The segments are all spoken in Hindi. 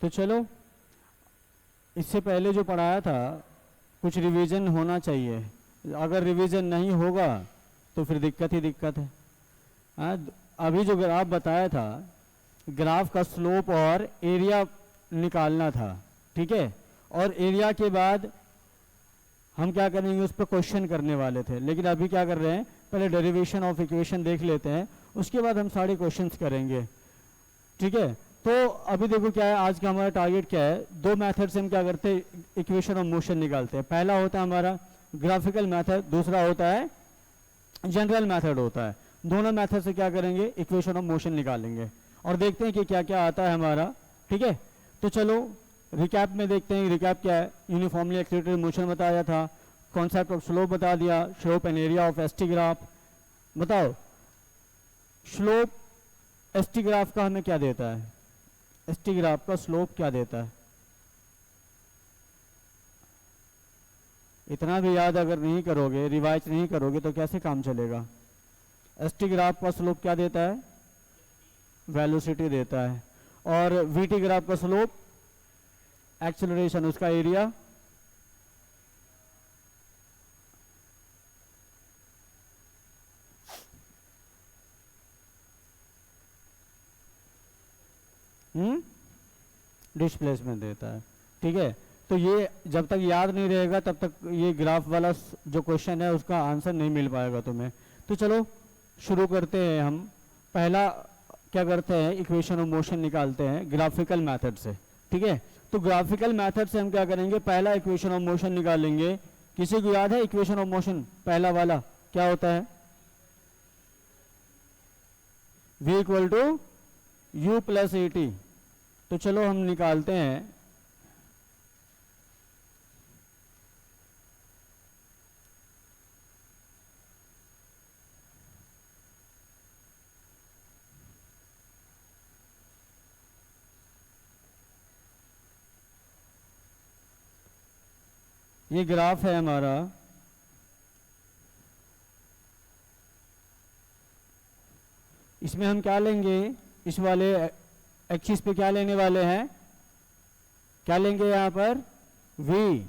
तो चलो, इससे पहले जो पढ़ाया था कुछ रिवीजन होना चाहिए। अगर रिवीजन नहीं होगा तो फिर दिक्कत ही दिक्कत है। हाँ, अभी जो ग्राफ बताया था, ग्राफ का स्लोप और एरिया निकालना था, ठीक है। और एरिया के बाद हम क्या करेंगे, उस पर क्वेश्चन करने वाले थे, लेकिन अभी क्या कर रहे हैं, पहले डेरिवेशन ऑफ इक्वेशन देख लेते हैं, उसके बाद हम सारे क्वेश्चंस करेंगे, ठीक है। तो अभी देखो क्या है, आज का हमारा टारगेट क्या है, दो मेथड से हम क्या करते हैं, इक्वेशन ऑफ मोशन निकालते हैं। पहला होता है हमारा ग्राफिकल मेथड, दूसरा होता है जनरल मेथड होता है। दोनों मेथड से क्या करेंगे, इक्वेशन ऑफ मोशन निकालेंगे और देखते हैं कि क्या क्या आता है हमारा, ठीक है। तो चलो रिकैप में देखते हैं, रिकैप क्या है, यूनिफॉर्मली एक्सीलरेटेड मोशन बताया था, कॉन्सेप्ट ऑफ स्लोप बता दिया, slope and area of ST graph. बताओ स्लोप एसटी ग्राफ का हमें क्या देता है, एसटी ग्राफ का स्लोप क्या देता है। इतना भी याद अगर नहीं करोगे, रिवाइज नहीं करोगे तो कैसे काम चलेगा। एसटी ग्राफ का स्लोप क्या देता है, वेलोसिटी देता है। और वीटी ग्राफ का स्लोप एक्सेलरेशन, उसका एरिया डिस्प्लेसमेंट देता है, ठीक है। तो ये जब तक याद नहीं रहेगा तब तक ये ग्राफ वाला जो क्वेश्चन है उसका आंसर नहीं मिल पाएगा तुम्हें। तो चलो शुरू करते हैं। हम पहला क्या करते हैं, इक्वेशन ऑफ मोशन निकालते हैं ग्राफिकल मेथड से, ठीक है। तो ग्राफिकल मेथड से हम क्या करेंगे, पहला इक्वेशन ऑफ मोशन निकालेंगे। किसी को याद है इक्वेशन ऑफ मोशन पहला वाला क्या होता है, v equal to U plus A T. तो चलो हम निकालते हैं। ये ग्राफ है हमारा, इसमें हम क्या लेंगे, इस वाले एक्सिस पे क्या लेने वाले हैं, क्या लेंगे यहां पर v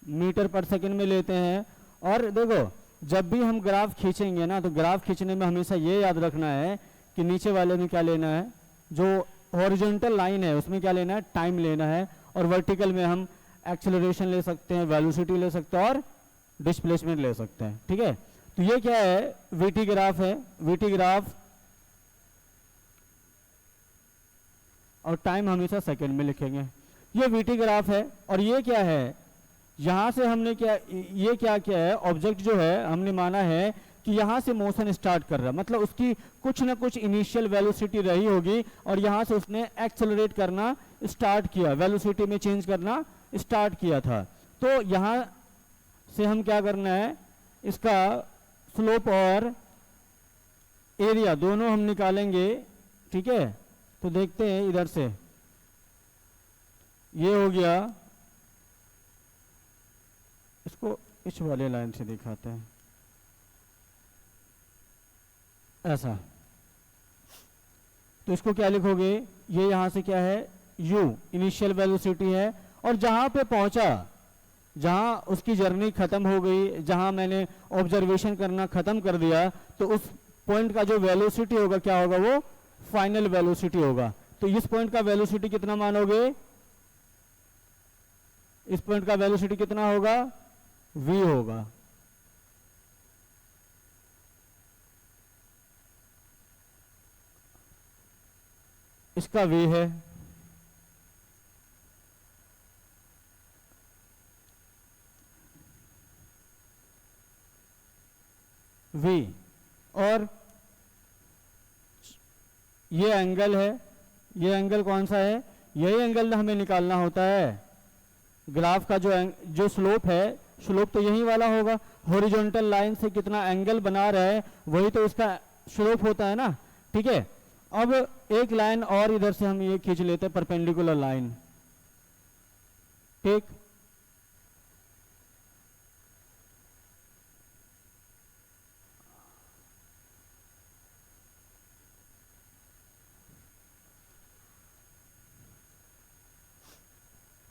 मीटर पर सेकंड में लेते हैं। और देखो जब भी हम ग्राफ खींचेंगे ना, तो ग्राफ खींचने में हमेशा ये याद रखना है कि नीचे वाले में क्या लेना है, जो हॉरिजॉन्टल लाइन है उसमें क्या लेना है, टाइम लेना है। और वर्टिकल में हम एक्सेलरेशन ले सकते हैं, वेलोसिटी ले सकते हैं और डिस्प्लेसमेंट ले सकते हैं, ठीक है। तो ये क्या है, वीटी ग्राफ है, वीटी ग्राफ, और टाइम हमेशा सेकंड में लिखेंगे। ये वीटी ग्राफ है। और ये क्या है, यहां से हमने क्या, ये क्या क्या है, ऑब्जेक्ट जो है हमने माना है कि यहां से मोशन स्टार्ट कर रहा है, मतलब उसकी कुछ ना कुछ इनिशियल वेलोसिटी रही होगी और यहां से उसने एक्सेलरेट करना स्टार्ट किया, वेलोसिटी में चेंज करना स्टार्ट किया था। तो यहां से हम क्या करना है, इसका स्लोप और एरिया दोनों हम निकालेंगे, ठीक है। तो देखते हैं इधर से, ये हो गया, इसको इस वाले लाइन से दिखाते हैं ऐसा। तो इसको क्या लिखोगे, ये यहां से क्या है, u इनिशियल वेलोसिटी है। और जहां पे पहुंचा, जहां उसकी जर्नी खत्म हो गई, जहां मैंने ऑब्जर्वेशन करना खत्म कर दिया, तो उस पॉइंट का जो वेलोसिटी होगा क्या होगा, वो फाइनल वेलोसिटी होगा। तो इस पॉइंट का वेलोसिटी कितना मानोगे, इस पॉइंट का वेलोसिटी कितना होगा, v होगा। इसका v है, v। और ये एंगल है, ये एंगल कौन सा है, यही एंगल हमें निकालना होता है। ग्राफ का जो स्लोप है, स्लोप तो यही वाला होगा, हॉरिजॉन्टल लाइन से कितना एंगल बना रहा है वही तो इसका स्लोप होता है ना, ठीक है। अब एक लाइन और इधर से हम ये खींच लेते हैं, परपेंडिकुलर लाइन, ठीक।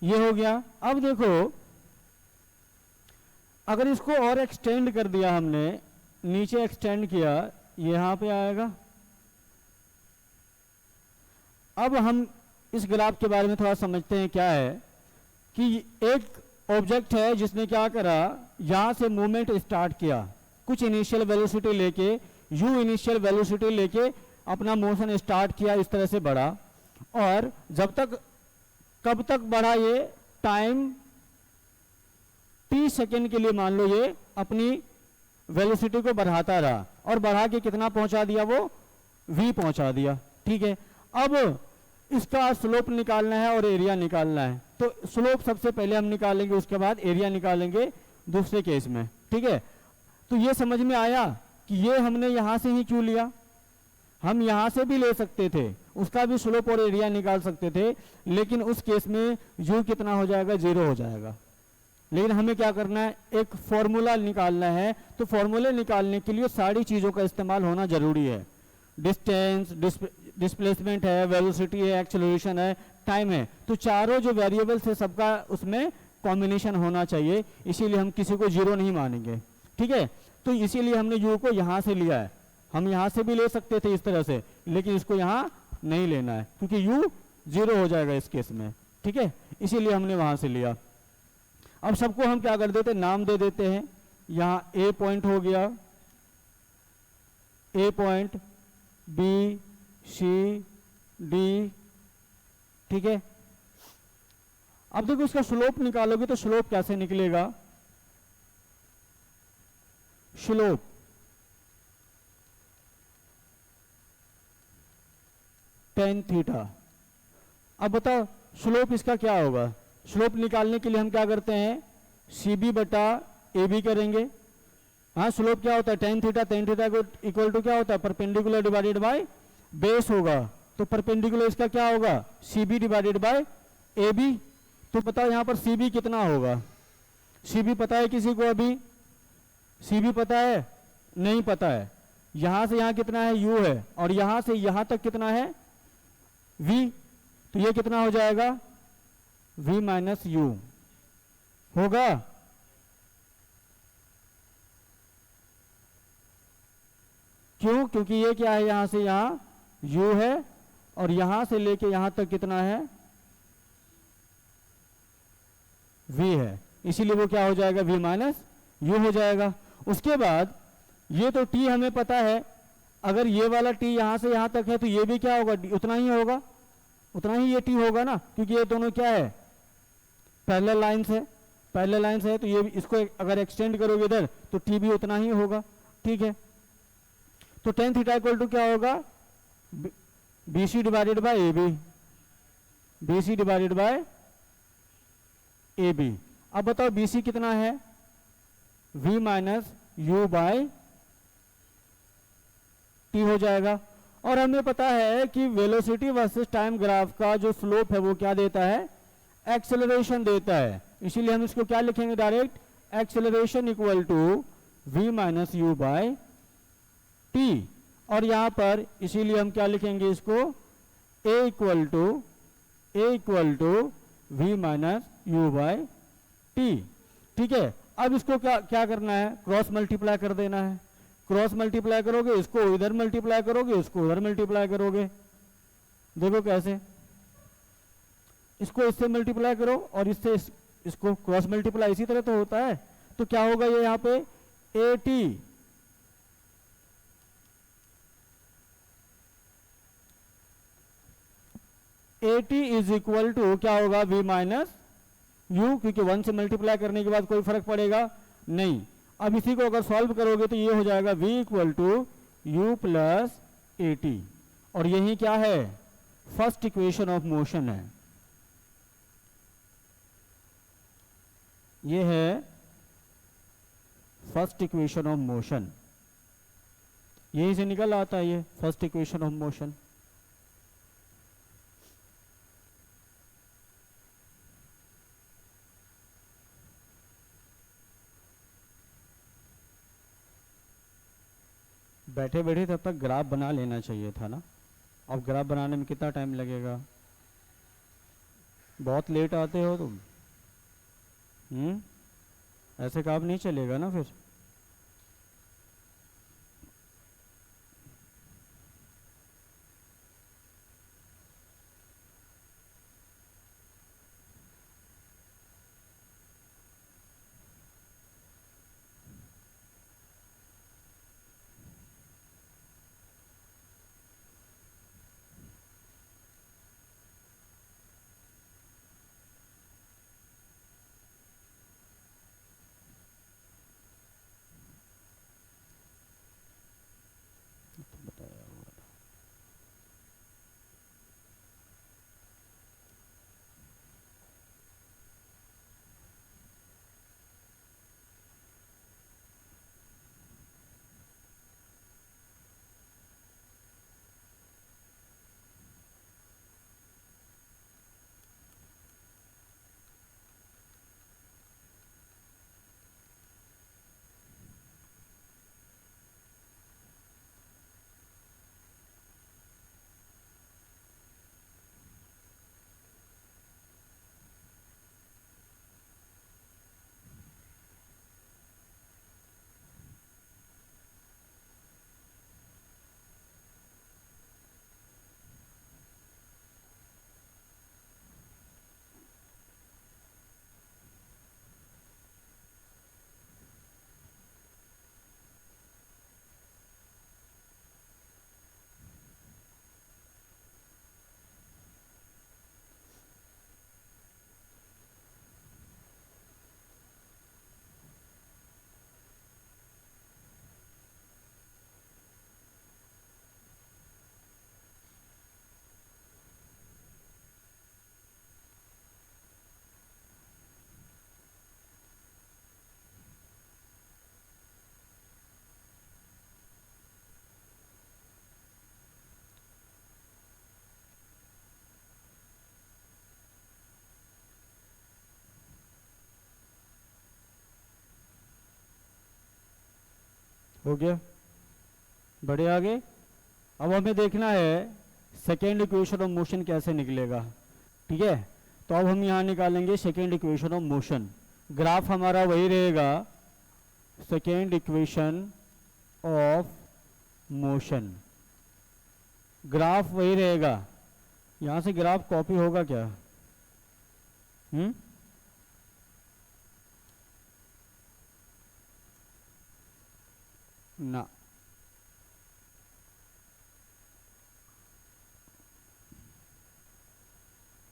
ये हो गया। अब देखो अगर इसको और एक्सटेंड कर दिया हमने, नीचे एक्सटेंड किया, यहां पे आएगा। अब हम इस ग्राफ के बारे में थोड़ा समझते हैं। क्या है कि एक ऑब्जेक्ट है जिसने क्या करा, यहां से मूवमेंट स्टार्ट किया, कुछ इनिशियल वेलोसिटी लेके, यू इनिशियल वेलोसिटी लेके अपना मोशन स्टार्ट किया, इस तरह से बढ़ा। और जब तक, कब तक बढ़ा ये, टाइम t सेकेंड के लिए मान लो ये अपनी वेलोसिटी को बढ़ाता रहा, और बढ़ा के कितना पहुंचा दिया, वो v पहुंचा दिया। ठीक है, अब इसका स्लोप निकालना है और एरिया निकालना है। तो स्लोप सबसे पहले हम निकालेंगे, उसके बाद एरिया निकालेंगे दूसरे केस में। ठीक है, तो ये समझ में आया कि ये हमने यहां से ही क्यों लिया। हम यहां से भी ले सकते थे, उसका भी स्लोप और एरिया निकाल सकते थे, लेकिन उस केस में u कितना हो जाएगा, 0 हो जाएगा। लेकिन हमें क्या करना है, एक फॉर्मूला निकालना है। तो फॉर्मूले निकालने के लिए सारी चीजों का इस्तेमाल होना जरूरी है। डिस्टेंस, डिस्प्लेसमेंट है, वेलोसिटी है, एक्सेलरेशन है, टाइम है। तो चारों जो वेरिएबल्स है सबका उसमें कॉम्बिनेशन होना चाहिए, इसीलिए हम किसी को 0 नहीं मानेंगे। ठीक है, तो इसीलिए हमने u को यहां से लिया है। हम यहां से भी ले सकते थे इस तरह से, लेकिन इसको यहां नहीं लेना है क्योंकि u 0 हो जाएगा इस केस में। ठीक है, इसीलिए हमने वहां से लिया। अब सबको हम क्या कर देते हैं, नाम दे देते हैं। यहां a पॉइंट हो गया, a point, b, c, d। ठीक है, अब देखो इसका स्लोप निकालोगे तो स्लोप कैसे निकलेगा, स्लोप tan थीटा। अब बताओ स्लोप इसका क्या होगा। स्लोप निकालने के लिए हम क्या करते हैं, CB बटा AB करेंगे। हाँ, स्लोप क्या होता है, tan थीटा। tan थीटा को इक्वल टू क्या होता है, परपेंडिकुलर डिवाइडेड बाय बेस होगा। तो परपेंडिकुलर इसका क्या होगा, CB डिवाइडेड बाय AB। तो बताओ यहाँ पर CB कितना होगा, CB पता है किसी को, अभी CB पता है, नहीं पता है। यहां से यहां कितना है, U है, और यहां से यहां तक कितना है, V। तो ये कितना हो जाएगा, V माइनस U होगा। क्यों, क्योंकि ये क्या है, यहां से यहां U है, और यहां से लेके यहां तक कितना है, V है, इसीलिए वो क्या हो जाएगा, V माइनस U हो जाएगा। उसके बाद ये तो T हमें पता है, अगर ये वाला T यहां से यहां तक है तो ये भी क्या होगा, उतना ही होगा, उतना ही ये T होगा ना, क्योंकि ये दोनों क्या है, पैरेलल लाइंस है। पैरेलल लाइंस है तो ये इसको अगर एक्सटेंड करोगे इधर तो T भी उतना ही होगा। ठीक है, तो tan थीटा इक्वल टू क्या होगा, BC divided by AB, BC divided by AB। अब बताओ BC कितना है, V minus U by T हो जाएगा। और हमें पता है कि वेलोसिटी वर्सेस टाइम ग्राफ का जो स्लोप है वो क्या देता है, एक्सेलरेशन देता है। इसीलिए हम इसको क्या लिखेंगे, direct acceleration equal to V minus U by T। और यहां पर इसीलिए हम क्या लिखेंगे इसको, A equal to V minus U by T। ठीक है, अब इसको क्या क्या करना है, क्रॉस मल्टीप्लाई कर देना है। क्रॉस मल्टीप्लाई करोगे, इसको इधर मल्टीप्लाई करोगे, इसको उधर मल्टीप्लाई करोगे। देखो कैसे, इसको इससे मल्टीप्लाई करो और इससे इसको क्रॉस मल्टीप्लाई, इसी तरह तो होता है। तो क्या होगा ये यहाँ पे, AT इज इक्वल टू क्या होगा, V माइनस U, क्योंकि 1 से मल्टीप्लाई करने के बाद कोई फर्क पड़ेगा नहीं। अब इसी को अगर सॉल्व करोगे तो ये हो जाएगा V equal to U plus AT। और यही क्या है, फर्स्ट इक्वेशन ऑफ मोशन है। ये है फर्स्ट इक्वेशन ऑफ मोशन, यहीं से निकल आता है ये फर्स्ट इक्वेशन ऑफ मोशन। बैठे बैठे तब तक ग्राफ बना लेना चाहिए था ना। अब ग्राफ बनाने में कितना टाइम लगेगा, बहुत लेट आते हो तुम। ऐसे काम नहीं चलेगा ना फिर। बताया होगा। हो गया, बढ़े आगे। अब हमें देखना है सेकेंड इक्वेशन ऑफ मोशन कैसे निकलेगा। ठीक है, तो अब हम यहाँ निकालेंगे second equation of motion. Graph हमारा वही रहेगा, second equation of motion, graph वही रहेगा। यहाँ से ग्राफ कॉपी होगा क्या? ना,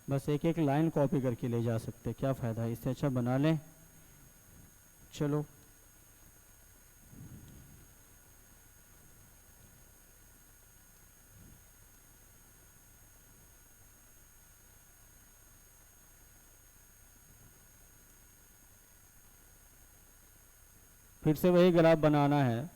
बस एक एक लाइन कॉपी करके ले जा सकते, क्या फ़ायदा है, इससे अच्छा बना लें। चलो फिर से वही ग्राफ बनाना है।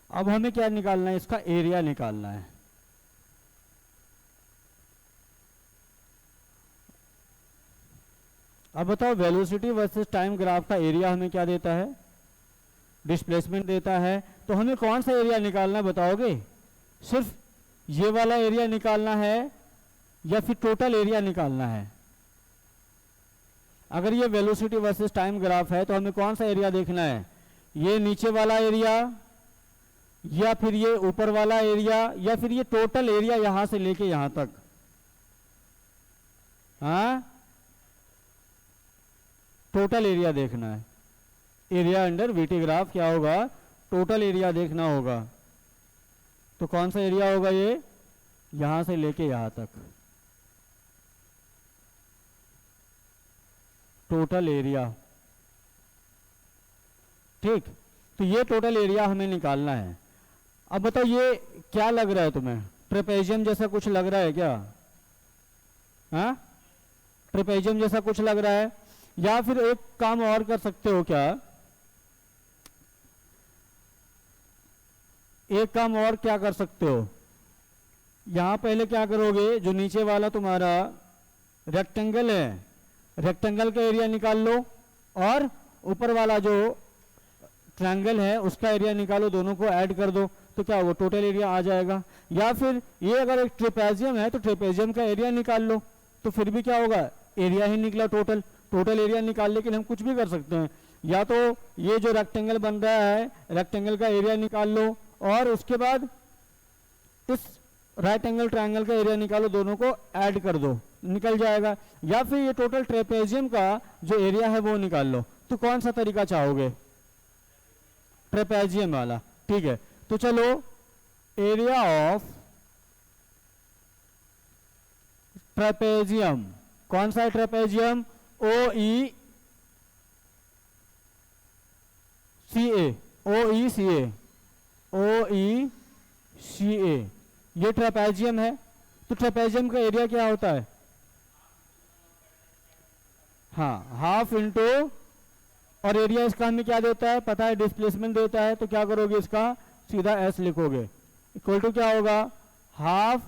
अब हमें क्या निकालना है, इसका एरिया निकालना है। अब बताओ, वेलोसिटी वर्सेस टाइम ग्राफ का एरिया हमें क्या देता है? डिस्प्लेसमेंट देता है। तो हमें कौन सा एरिया निकालना है बताओगे? सिर्फ ये वाला एरिया निकालना है या फिर टोटल एरिया निकालना है? अगर ये वेलोसिटी वर्सेस टाइम ग्राफ है तो हमें कौन सा एरिया देखना है? ये नीचे वाला एरिया, या फिर ये ऊपर वाला एरिया, या फिर ये टोटल एरिया यहां से लेके यहां तक? हाँ, टोटल एरिया देखना है। एरिया अंडर वीटी ग्राफ क्या होगा? टोटल एरिया देखना होगा। तो कौन सा एरिया होगा ये? यहां से लेके यहां तक, टोटल एरिया। ठीक, तो ये टोटल एरिया हमें निकालना है। अब बताओ ये क्या लग रहा है तुम्हें, ट्रेपेजियम जैसा कुछ लग रहा है क्या? हाँ, ट्रेपेजियम जैसा कुछ लग रहा है? या फिर एक काम और कर सकते हो क्या, एक काम और क्या कर सकते हो, यहां पहले क्या करोगे, जो नीचे वाला तुम्हारा रेक्टेंगल है, रेक्टेंगल का एरिया निकाल लो, और ऊपर वाला जो ट्रायंगल है उसका एरिया निकालो, दोनों को ऐड कर दो तो क्या वो टोटल एरिया आ जाएगा। या फिर ये अगर एक ट्रेपेजियम है तो ट्रेपेजियम का एरिया निकाल लो, तो फिर भी क्या होगा, एरिया ही निकला टोटल। टोटल एरिया निकालने के लिए हम कुछ भी कर सकते हैं, या तो ये जो रेक्टेंगल बन रहा है रेक्टेंगल का एरिया निकाल लो, और उसके बाद इस राइट एंगल ट्रायंगल का एरिया निकालो, दोनों को ऐड कर दो, निकल जाएगा। या फिर ये टोटल ट्रेपेजियम का जो एरिया है वो निकाल लो। तो कौन सा तरीका चाहोगे, ट्रेपेजियम वाला, ठीक है। तो चलो एरिया ऑफ ट्रेपेजियम, कौन सा है ट्रेपेजियम, ओ ई सी ए, ओ ई सी ए, ओ ई सी ए, ये ट्रेपेजियम है। तो ट्रेपेजियम का एरिया क्या होता है, हाँ, हाफ इंटू, और एरिया इसका हमें क्या देता है पता है, डिस्प्लेसमेंट देता है। तो क्या करोगे, इसका सीधा एस लिखोगे, इक्वल टू क्या होगा, half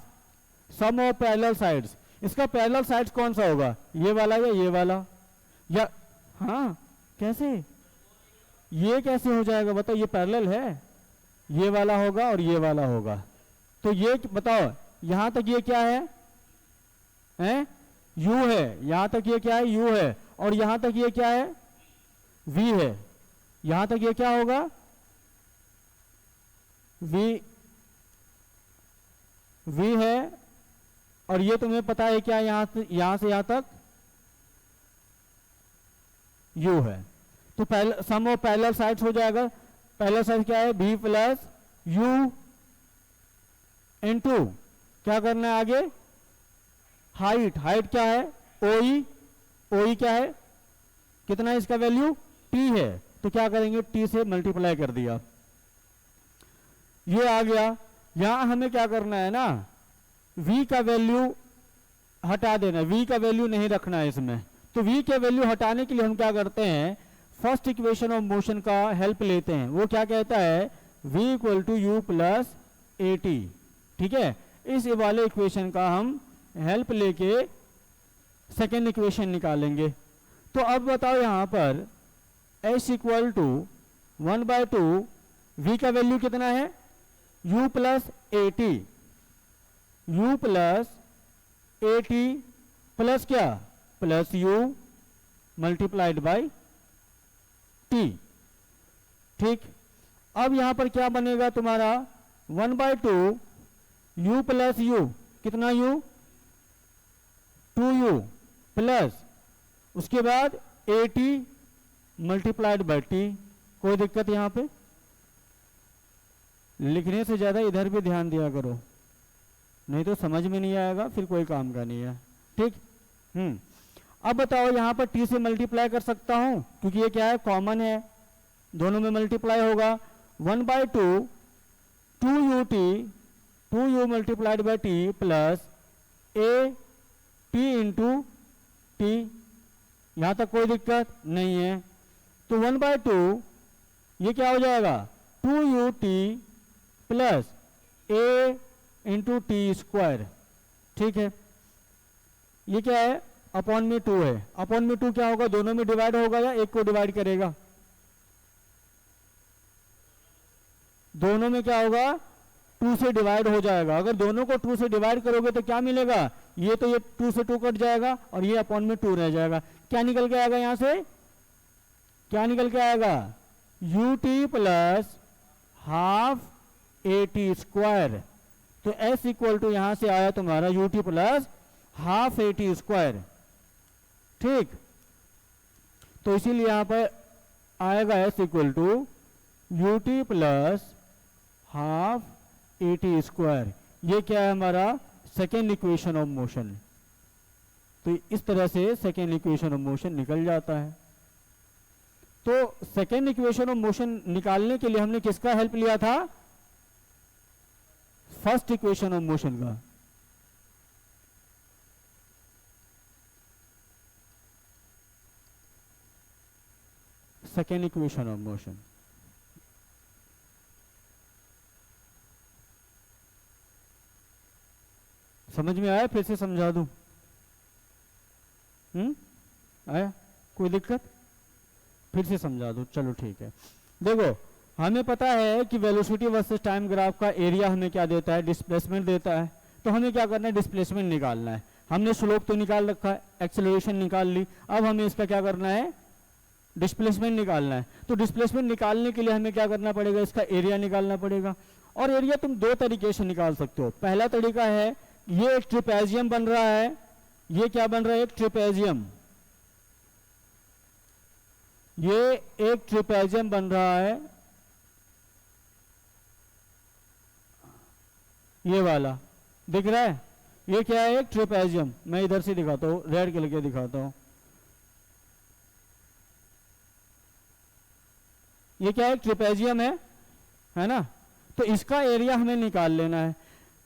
sum of parallel sides. इसका पैरेलल साइड्स कौन सा होगा, ये वाला या ये वाला, या हाँ कैसे, ये कैसे हो जाएगा बताओ, ये पैरेलल है, ये वाला होगा और ये वाला होगा। तो ये बताओ यहां तक ये क्या है, यू है, यहां तक ये क्या है, यू है, और यहां तक ये क्या है, वी है। यहां तक ये क्या होगा, वी, वी है, और ये तुम्हें पता है क्या, यहां से यहां तक यू है। तो पहले सम ऑफ पैरेलल साइड्स हो जाएगा, पैरेलल साइड क्या है, बी प्लस यू इनटू क्या करना है आगे, हाइट, हाइट क्या है, ओई, ओई क्या है, कितना है इसका वैल्यू, टी है, तो क्या करेंगे, टी से मल्टीप्लाई कर दिया, ये आ गया। यहां हमें क्या करना है ना, v का वैल्यू हटा देना, v का वैल्यू नहीं रखना है इसमें। तो v के वैल्यू हटाने के लिए हम क्या करते हैं, फर्स्ट इक्वेशन ऑफ मोशन का हेल्प लेते हैं। वो क्या कहता है, v equal to U plus A T, ठीक है। इस वाले इक्वेशन का हम हेल्प लेके सेकेंड इक्वेशन निकालेंगे। तो अब बताओ यहां पर s इक्वल टू 1/2, v का वैल्यू कितना है, u प्लस ए टी, u प्लस ए टी प्लस क्या, plus u multiplied by t, ठीक। अब यहां पर क्या बनेगा तुम्हारा, 1/2 u प्लस u, कितना u, 2u प्लस उसके बाद A T multiplied by T. कोई दिक्कत यहां पे, लिखने से ज्यादा इधर भी ध्यान दिया करो, नहीं तो समझ में नहीं आएगा, फिर कोई काम का नहीं है, ठीक। अब बताओ यहां पर टी से मल्टीप्लाई कर सकता हूं, क्योंकि ये क्या है, कॉमन है, दोनों में मल्टीप्लाई होगा। 1/2 2u T, 2u multiplied by T plus A T into T, यहां तक कोई दिक्कत नहीं है। तो 1/2 ये क्या हो जाएगा, 2u टी प्लस ए इंटू टी स्क्वायर, ठीक है। ये क्या है, अपॉन में 2 है, अपॉन में 2 क्या होगा, दोनों में डिवाइड होगा या एक को डिवाइड करेगा, दोनों में क्या होगा, 2 से डिवाइड हो जाएगा। अगर दोनों को 2 से डिवाइड करोगे तो क्या मिलेगा, ये तो ये 2 से 2 कट जाएगा और ये अपॉन में 2 रह जाएगा। क्या निकल के आएगा यहां से, क्या निकल के आएगा, U T plus half A T square. तो s इक्वल टू यहां से आया तुम्हारा U T plus half A T square, ठीक। तो इसीलिए यहां पर आएगा s equal to U T plus half A T square. ये क्या है हमारा सेकेंड इक्वेशन ऑफ मोशन। तो इस तरह से सेकेंड इक्वेशन ऑफ मोशन निकल जाता है। तो सेकेंड इक्वेशन ऑफ मोशन निकालने के लिए हमने किसका हेल्प लिया था? फर्स्ट इक्वेशन ऑफ मोशन का। Second equation of motion. समझ में आया? फिर से समझा दूं? आया कोई दिक्कत? फिर से समझा दूं, चलो ठीक है। देखो, हमें पता है कि वेलोसिटी वर्सेस टाइम ग्राफ का एरिया हमें क्या देता है? डिस्प्लेसमेंट देता है। तो हमें क्या करना है? डिस्प्लेसमेंट निकालना है। हमने स्लोप तो निकाल रखा है, एक्सेलरेशन निकाल ली, अब हमें इसका क्या करना है? डिस्प्लेसमेंट निकालना है। तो डिस्प्लेसमेंट निकालने के लिए हमें क्या करना पड़ेगा? इसका एरिया निकालना पड़ेगा। और एरिया तुम दो तरीके से निकाल सकते हो। पहला तरीका है, ये एक ट्रिपेजियम बन रहा है, ये क्या बन रहा है? एक ट्रिपेजियम। ये एक ट्रिपेजियम बन रहा है, ये वाला दिख रहा है? ये क्या है? एक ट्रिपेजियम। मैं इधर से दिखाता हूं, रेड कलर के दिखाता हूं। ये क्या है? एक ट्रिपेजियम है ना? तो इसका एरिया हमें निकाल लेना है।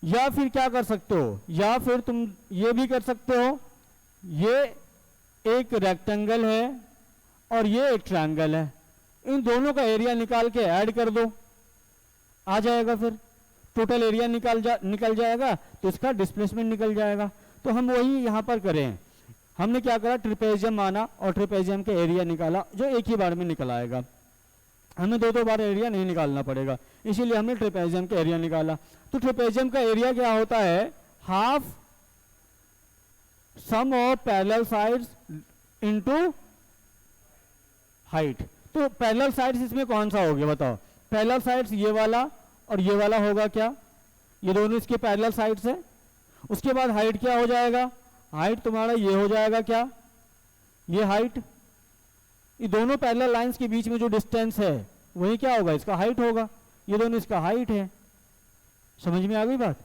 या फिर क्या कर सकते हो? या फिर तुम ये भी कर सकते हो, ये एक रेक्टेंगल है और ये एक ट्रायंगल है, इन दोनों का एरिया निकाल के ऐड कर दो, आ जाएगा। फिर टोटल एरिया निकल जाएगा, तो इसका डिस्प्लेसमेंट निकल जाएगा। तो हम वही यहां पर करें। हमने क्या करा? ट्रिपेजियम माना और ट्रिपेजियम का एरिया निकाला, जो एक ही बार में निकल आएगा। हमें दो दो बार एरिया नहीं निकालना पड़ेगा, इसीलिए हमने ट्रिपेजियम का एरिया निकाला। तो ट्रिपेजियम का एरिया क्या होता है? Half sum of parallel sides into height. तो पैरेलल साइड्स इसमें कौन सा हो गया बताओ? पैरेलल साइड्स ये वाला और ये वाला होगा क्या? ये दोनों इसके पैरेलल साइड्स है। उसके बाद हाइट क्या हो जाएगा? हाइट तुम्हारा ये हो जाएगा क्या? ये हाइट, ये दोनों पैरेलल लाइंस के बीच में जो डिस्टेंस है वही क्या होगा? इसका हाइट होगा। ये दोनों इसका हाइट है। समझ में आ गई बात?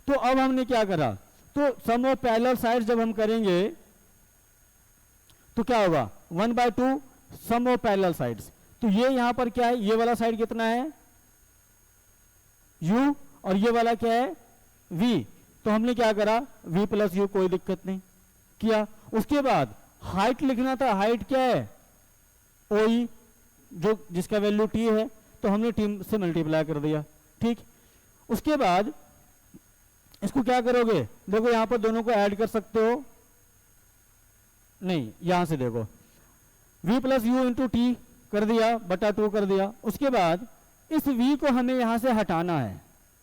तो अब हमने क्या करा? तो सम ऑफ पैरेलल साइड्स जब हम करेंगे तो क्या होगा? 1/2 सम ऑफ पैरेलल साइड्स। तो ये यहां पर क्या है? ये वाला साइड कितना है? u, और ये वाला क्या है? v। तो हमने क्या करा? v प्लस u, कोई दिक्कत नहीं किया। उसके बाद हाइट लिखना था। हाइट क्या है? OE, जो जिसका वैल्यू t है, तो हमने t से मल्टीप्लाई कर दिया। ठीक, उसके बाद इसको क्या करोगे? देखो यहां पर दोनों को ऐड कर सकते हो, नहीं यहां से देखो, v plus U into T कर दिया, बटा 2 कर दिया। उसके बाद इस v को हमें यहां से हटाना है।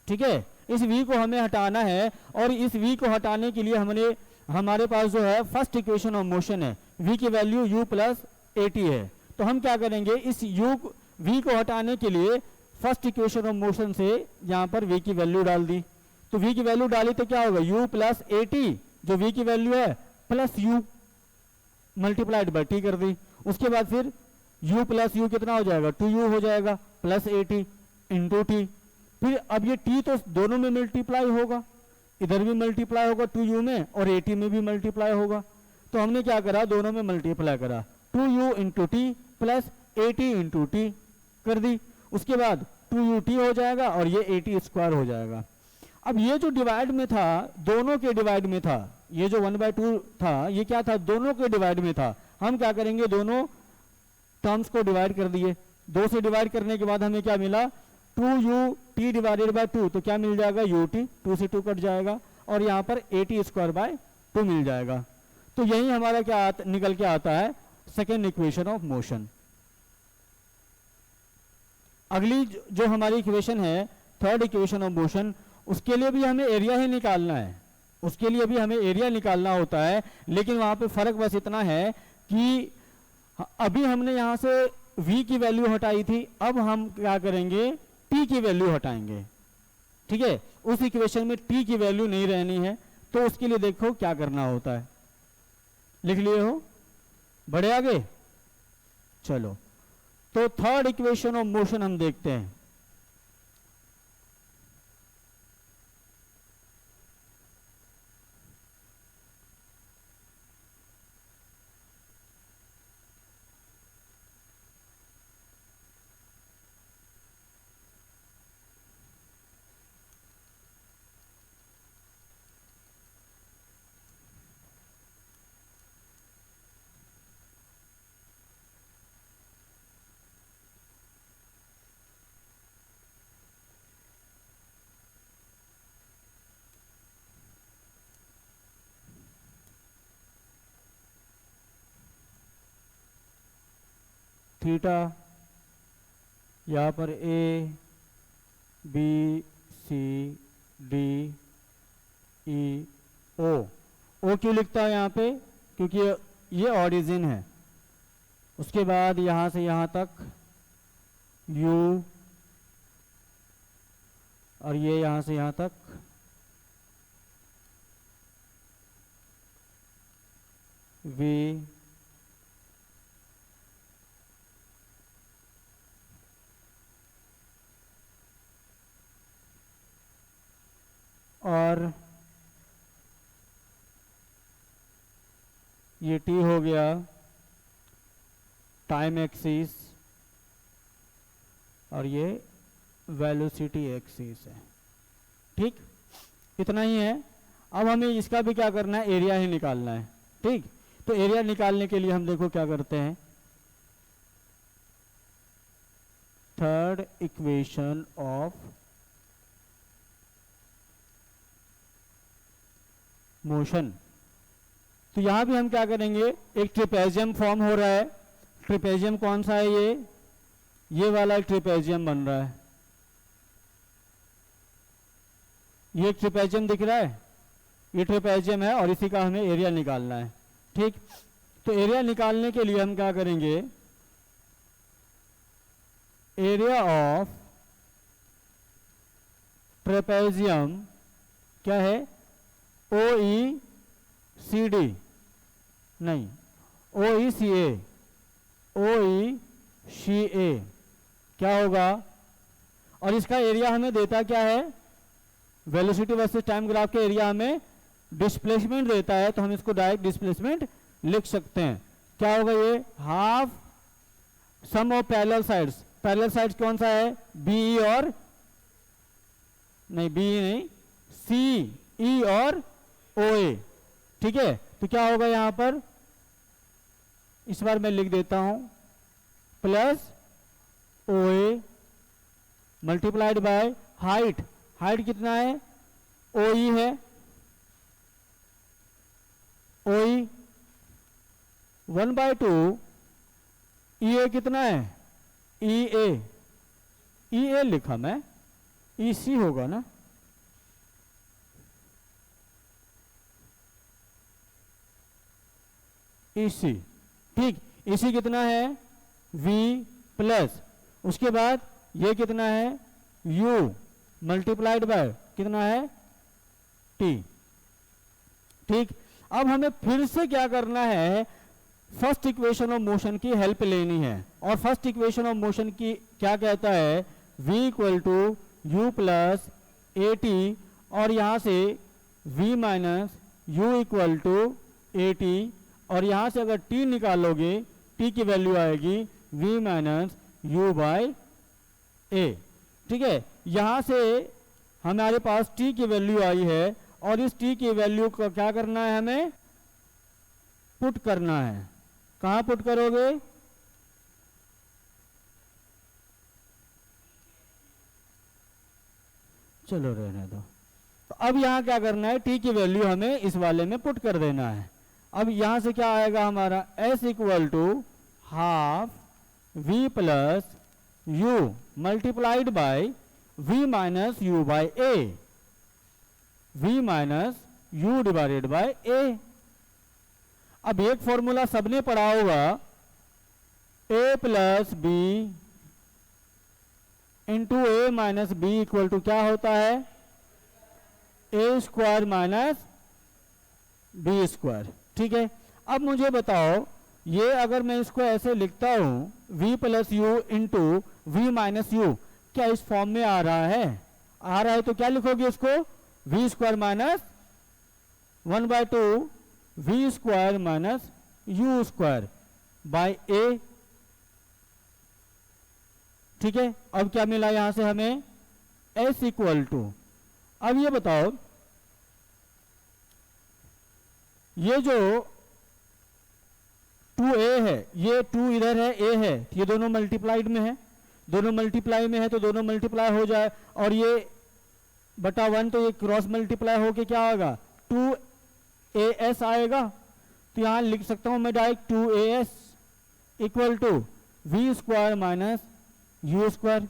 ठीक है, इस v को हमें हटाना है, और इस v को हटाने के लिए हमारे पास जो है फर्स्ट इक्वेशन ऑफ मोशन है, v की वैल्यू u प्लस AT है। तो हम क्या करेंगे? इस v को हटाने के लिए फर्स्ट इक्वेशन ऑफ मोशन से यहां पर v की वैल्यू डाल दी। तो v की वैल्यू डाली तो क्या होगा? u प्लस AT, जो v की वैल्यू है, plus u multiplied by t कर दी। उसके बाद फिर u प्लस u कितना हो जाएगा? 2u हो जाएगा, प्लस AT इंटू टी। फिर अब ये t तो दोनों में मल्टीप्लाई होगा, इधर भी मल्टीप्लाई होगा 2u में, और AT में भी मल्टीप्लाई होगा। तो हमने क्या करा? दोनों में मल्टीप्लाई करा, 2u into T plus AT into T कर दी। उसके बाद 2ut हो जाएगा और ये AT स्क्वायर हो जाएगा। अब ये जो डिवाइड में था, दोनों के डिवाइड में था, ये जो 1/2 था, ये क्या था? दोनों के डिवाइड में था। हम क्या करेंगे? दोनों टर्म्स को डिवाइड कर दिए। 2 से डिवाइड करने के बाद हमें क्या मिला? 2ut डिवाइडेड बाय 2, तो क्या मिल जाएगा? ut, 2 से 2 कट जाएगा, और यहाँ पर AT स्क्वायर बाय 2 मिल जाएगा। तो यही हमारा क्या निकल के आता है? Second equation of motion. अगली जो हमारी इक्वेशन है, थर्ड इक्वेशन ऑफ मोशन, उसके लिए भी हमें एरिया ही निकालना है। उसके लिए भी हमें एरिया निकालना होता है, लेकिन वहां पे फर्क बस इतना है कि अभी हमने यहां से v की वैल्यू हटाई थी, अब हम क्या करेंगे? t की वैल्यू हटाएंगे। ठीक है, उस इक्वेशन में t की वैल्यू नहीं रहनी है, तो उसके लिए देखो क्या करना होता है। लिख लिए हो? बढ़े आगे? चलो, तो थर्ड इक्वेशन ऑफ मोशन हम देखते हैं। थीटा, यहाँ पर A B C D E ओ। ओ क्यों लिखता है यहाँ पे? क्योंकि ये ऑरिजिन है। उसके बाद यहाँ से यहाँ तक यू, और ये यहाँ से यहाँ तक वी, और ये टी हो गया टाइम एक्सिस, और ये वेलोसिटी एक्सिस है। ठीक, इतना ही है। अब हमें इसका भी क्या करना है, एरिया ही निकालना है। ठीक, तो एरिया निकालने के लिए हम देखो क्या करते हैं, थर्ड इक्वेशन ऑफ मोशन। तो यहां भी हम क्या करेंगे, एक ट्रिपेजियम फॉर्म हो रहा है। ट्रिपेजियम कौन सा है? ये वाला एक ट्रिपेजियम बन रहा है। ये ट्रिपेजियम दिख रहा है, ये ट्रिपेजियम है, और इसी का हमें एरिया निकालना है। ठीक, तो एरिया निकालने के लिए हम क्या करेंगे, एरिया ऑफ ट्रेपेजियम क्या है, ओ ई सी डी, नहीं, ओ ई सी ए, ओ ई सी ए क्या होगा, और इसका एरिया हमें देता क्या है, वेलोसिटी वर्सेस टाइम ग्राफ के एरिया हमें डिस्प्लेसमेंट देता है, तो हम इसको डायरेक्ट डिस्प्लेसमेंट लिख सकते हैं। क्या होगा ये, half sum of parallel sides. Parallel sides कौन सा है, बी और नहीं, बी नहीं, सी ई और ओ ए। ठीक है, तो क्या होगा यहां पर, इस बार मैं लिख देता हूं, plus O A multiplied by height. Height कितना है, ओ ई है, ओ ई 1/2, ई ए कितना है, ई ए लिखा मैं, ई सी होगा ना, ई सी। ठीक, ई सी कितना है, वी प्लस, उसके बाद ये कितना है, यू मल्टीप्लाइड बाय कितना है, टी। ठीक, अब हमें फिर से क्या करना है, फर्स्ट इक्वेशन ऑफ मोशन की हेल्प लेनी है। और फर्स्ट इक्वेशन ऑफ मोशन की क्या कहता है, v equal to U plus A T, और यहां से v minus U equal to A T, और यहां से अगर t निकालोगे, t की वैल्यू आएगी v minus u by a. ठीक है, यहां से हमारे पास t की वैल्यू आई है, और इस t की वैल्यू को क्या करना है, हमें पुट करना है। कहां पुट करोगे, चलो रहने दो। तो अब यहां क्या करना है, t की वैल्यू हमें इस वाले में पुट कर देना है। अब यहां से क्या आएगा हमारा, s equal to half v plus u multiplied by v minus u by a, v minus u divided by a. अब एक फॉर्मूला सबने पढ़ा होगा, a plus b into a minus b equal to क्या होता है, a square minus b square. ठीक है, अब मुझे बताओ, ये अगर मैं इसको ऐसे लिखता हूं, v plus U into V minus U, क्या इस फॉर्म में आ रहा है? आ रहा है तो क्या लिखोगे इसको, v square minus 1/2 v square minus you square by a. ठीक है, अब क्या मिला यहां से हमें, s इक्वल टू, अब ये बताओ, ये जो 2a है, ये 2 इधर है, a है, ये दोनों मल्टीप्लाइड में है, दोनों मल्टीप्लाई में है, तो दोनों मल्टीप्लाई हो जाए, और ये बटा 1, तो ये क्रॉस मल्टीप्लाई होके क्या होगा, 2as आएगा। तो यहां लिख सकता हूं मैं direct 2as equal to V square minus you square,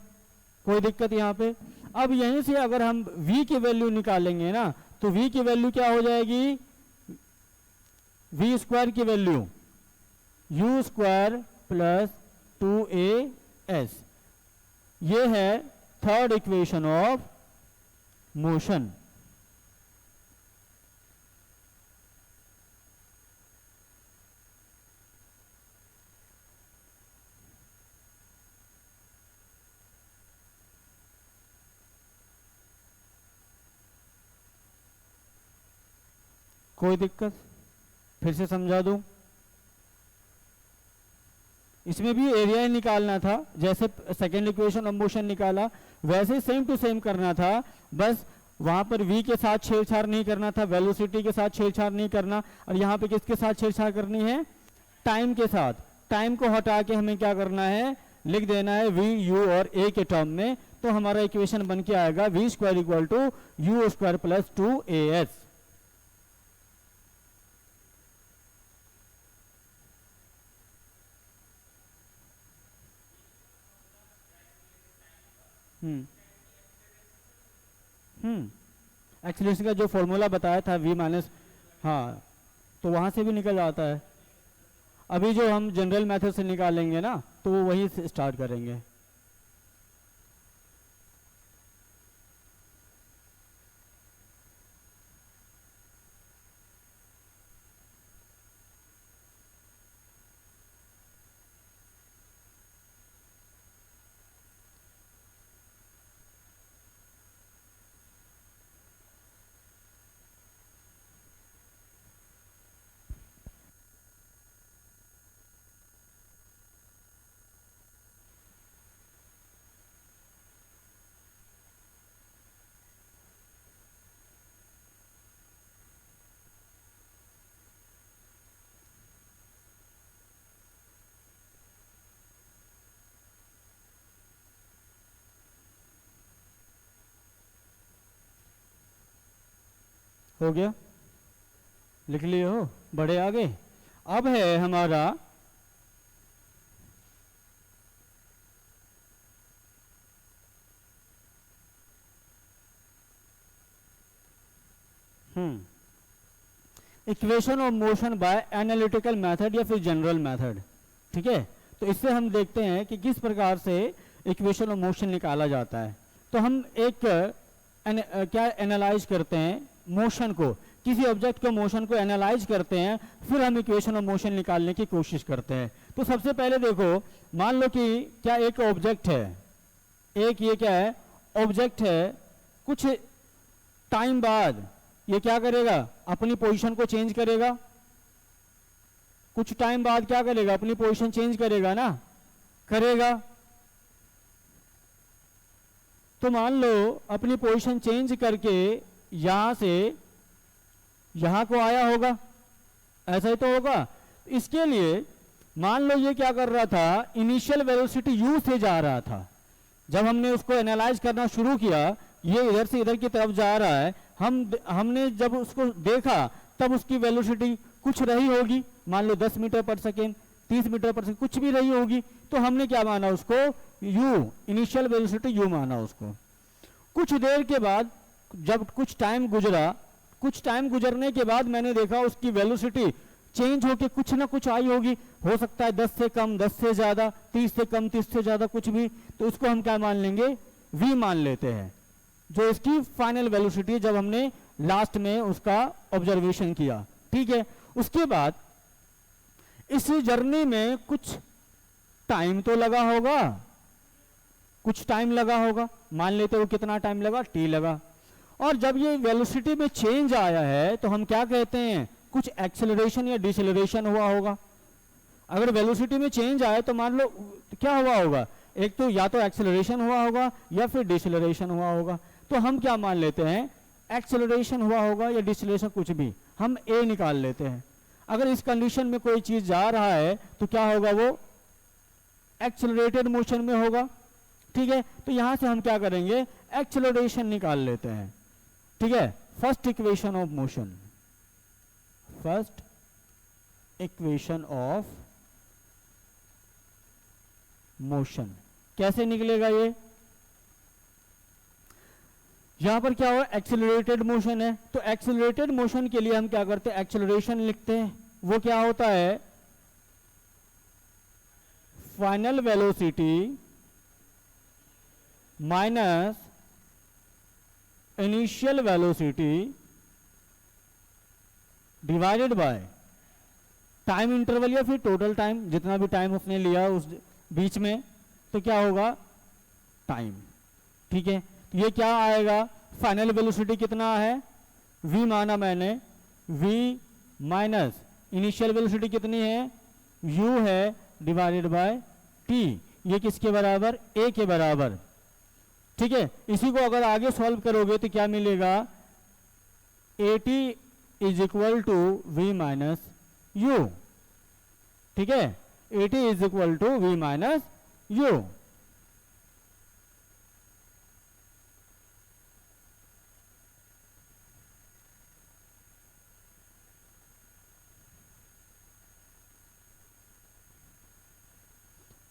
कोई दिक्कत यहाँ पे। अब यहीं से अगर हम v की वैल्यू निकालेंगे ना, तो v की वैल्यू क्या हो जाएगी, वी स्क्वायर की value you square plus 2as, ये है थर्ड इक्वेशन ऑफ मोशन। कोई दिक्कत, फिर से समझा दूं। इसमें भी एरिया ही निकालना था, जैसे सेकेंड इक्वेशन ऑफ मोशन निकाला वैसे सेम टू सेम करना था, बस वहां पर v के साथ छेड़छाड़ नहीं करना था, वेलोसिटी के साथ छेड़छाड़ नहीं करना, और यहाँ पे किसके साथ छेड़छाड़ करनी है, टाइम के साथ। टाइम को हटा के हमें क्या करना है, लिख देना है v u और a के टर्म में, तो हमारा इक्वेशन बन के आएगा v square equal to you square plus 2as। Acceleration का जो फॉर्मूला बताया था v माइनस, हाँ, तो वहां से भी निकल जाता है। अभी जो हम जनरल मेथड से निकालेंगे ना, तो वो वही से स्टार्ट करेंगे। हो गया, लिख लिए हो, बड़े आगे। अब है हमारा equation of motion by analytical method या फिर जनरल मेथड। ठीक है, तो इससे हम देखते हैं कि किस प्रकार से इक्वेशन ऑफ मोशन निकाला जाता है। तो हम एक क्या एनालाइज करते हैं मोशन को, किसी ऑब्जेक्ट को मोशन को एनालाइज करते हैं, फिर हम इक्वेशन ऑफ मोशन निकालने की कोशिश करते हैं। तो सबसे पहले देखो, मान लो कि क्या एक ऑब्जेक्ट है, एक ये क्या है, ऑब्जेक्ट है, कुछ टाइम बाद ये क्या करेगा, अपनी पोजीशन को चेंज करेगा। कुछ टाइम बाद क्या करेगा, अपनी पोजीशन चेंज करेगा ना, करेगा। तो मान लो अपनी पोजीशन चेंज करके यहां से यहां को आया होगा, ऐसा ही तो होगा। इसके लिए मान लो ये क्या कर रहा था, इनिशियल वेलोसिटी u से जा रहा था। जब हमने उसको एनालाइज करना शुरू किया, ये इधर से इधर की तरफ जा रहा है, हमने जब उसको देखा तब उसकी वेलोसिटी कुछ रही होगी, मान लो 10 मीटर पर सेकेंड, 30 मीटर पर सेकेंड, कुछ भी रही होगी। तो हमने क्या माना उसको, u, इनिशियल वेलोसिटी u माना उसको। कुछ देर के बाद जब कुछ टाइम गुजरा, कुछ टाइम गुजरने के बाद मैंने देखा उसकी वेलोसिटी चेंज होके कुछ ना कुछ आई होगी, हो सकता है 10 से कम, 10 से ज्यादा, 30 से कम, 30 से ज्यादा, कुछ भी। तो उसको हम क्या मान लेंगे, v मान लेते हैं, जो इसकी फाइनल वेलोसिटी है जब हमने लास्ट में उसका ऑब्जर्वेशन किया। ठीक है, उसके बाद इस जर्नी में कुछ टाइम तो लगा होगा, कुछ टाइम लगा होगा, मान लेते हो कितना टाइम लगा, t लगा। और जब ये वेलोसिटी में चेंज आया है तो हम क्या कहते हैं, कुछ एक्सेलरेशन या डिसेलरेशन हुआ होगा। अगर वेलोसिटी में चेंज आए तो मान लो क्या हुआ होगा, एक तो या तो एक्सेलरेशन हुआ होगा या फिर डिसेलरेशन हुआ होगा। तो हम क्या मान लेते हैं, एक्सेलरेशन हुआ होगा या डिसेलरेशन, कुछ भी, हम a निकाल लेते हैं। अगर इस कंडीशन में कोई चीज जा रहा है तो क्या होगा, वो एक्सेलरेटेड मोशन में होगा। ठीक है, तो यहां से हम क्या करेंगे, एक्सेलरेशन निकाल लेते हैं। ठीक है, first equation of motion, first equation of motion. कैसे निकलेगा ये? यहां पर क्या हुआ, एक्सेलरेटेड मोशन है, तो एक्सेलरेटेड मोशन के लिए हम क्या करते हैं, एक्सेलरेशन लिखते हैं। वो क्या होता है, final velocity minus initial velocity divided by time interval या फिर टोटल टाइम, जितना भी टाइम उसने लिया उस बीच में, तो क्या होगा, टाइम। ठीक है, तो ये क्या आएगा, फाइनल वेलोसिटी कितना है, v माना मैंने, v माइनस इनिशियल वेलोसिटी कितनी है, u है, डिवाइडेड बाय t। ये किसके बराबर, a के बराबर। ठीक है, इसी को अगर आगे सॉल्व करोगे तो क्या मिलेगा, at is equal to v minus u। ठीक है, at is equal to v minus u।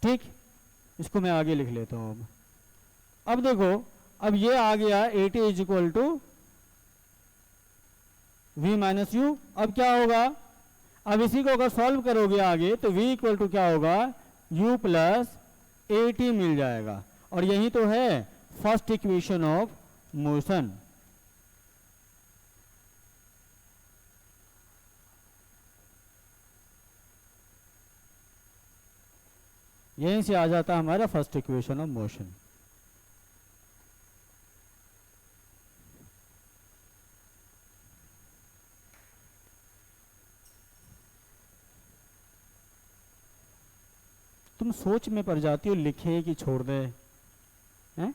ठीक, इसको मैं आगे लिख लेता हूं। अब देखो, अब ये आ गया at is equal to v minus U. अब क्या होगा, अब इसी को अगर सॉल्व करोगे आगे तो v इक्वल टू क्या होगा, u प्लस at मिल जाएगा। और यही तो है फर्स्ट इक्वेशन ऑफ मोशन। यहीं से आ जाता है हमारा फर्स्ट इक्वेशन ऑफ मोशन। तुम सोच में पड़ जाती हो, लिखे कि छोड़ दे, हैं?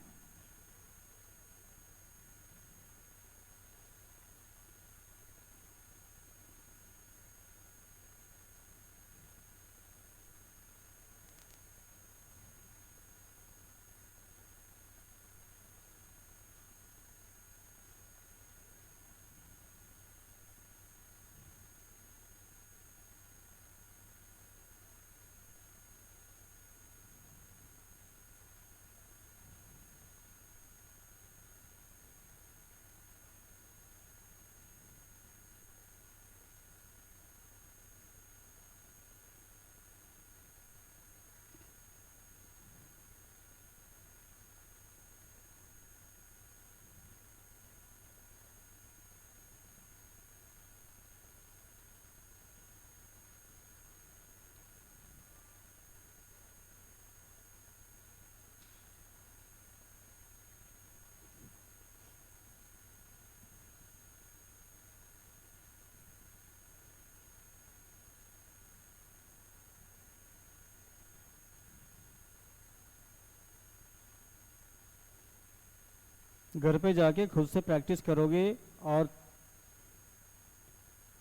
घर पे जाके खुद से प्रैक्टिस करोगे और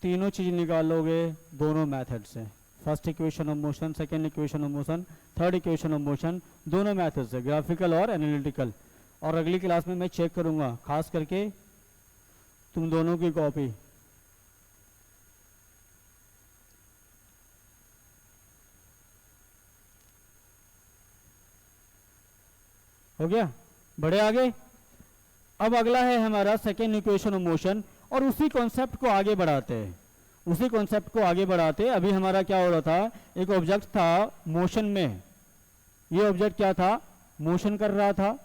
तीनों चीज निकालोगे दोनों मेथड से। First equation of motion, second equation of motion, third equation of motion, दोनों मेथड से, ग्राफिकल और एनालिटिकल। और अगली क्लास में मैं चेक करूंगा खास करके तुम दोनों की कॉपी। हो गया, बढ़े आगे। अब अगला है हमारा सेकेंड इक्वेशन ऑफ मोशन, और उसी कॉन्सेप्ट को आगे बढ़ाते हैं, उसी कॉन्सेप्ट को आगे बढ़ाते। अभी हमारा क्या हो रहा था, एक ऑब्जेक्ट था मोशन में, ये ऑब्जेक्ट क्या था, मोशन कर रहा था।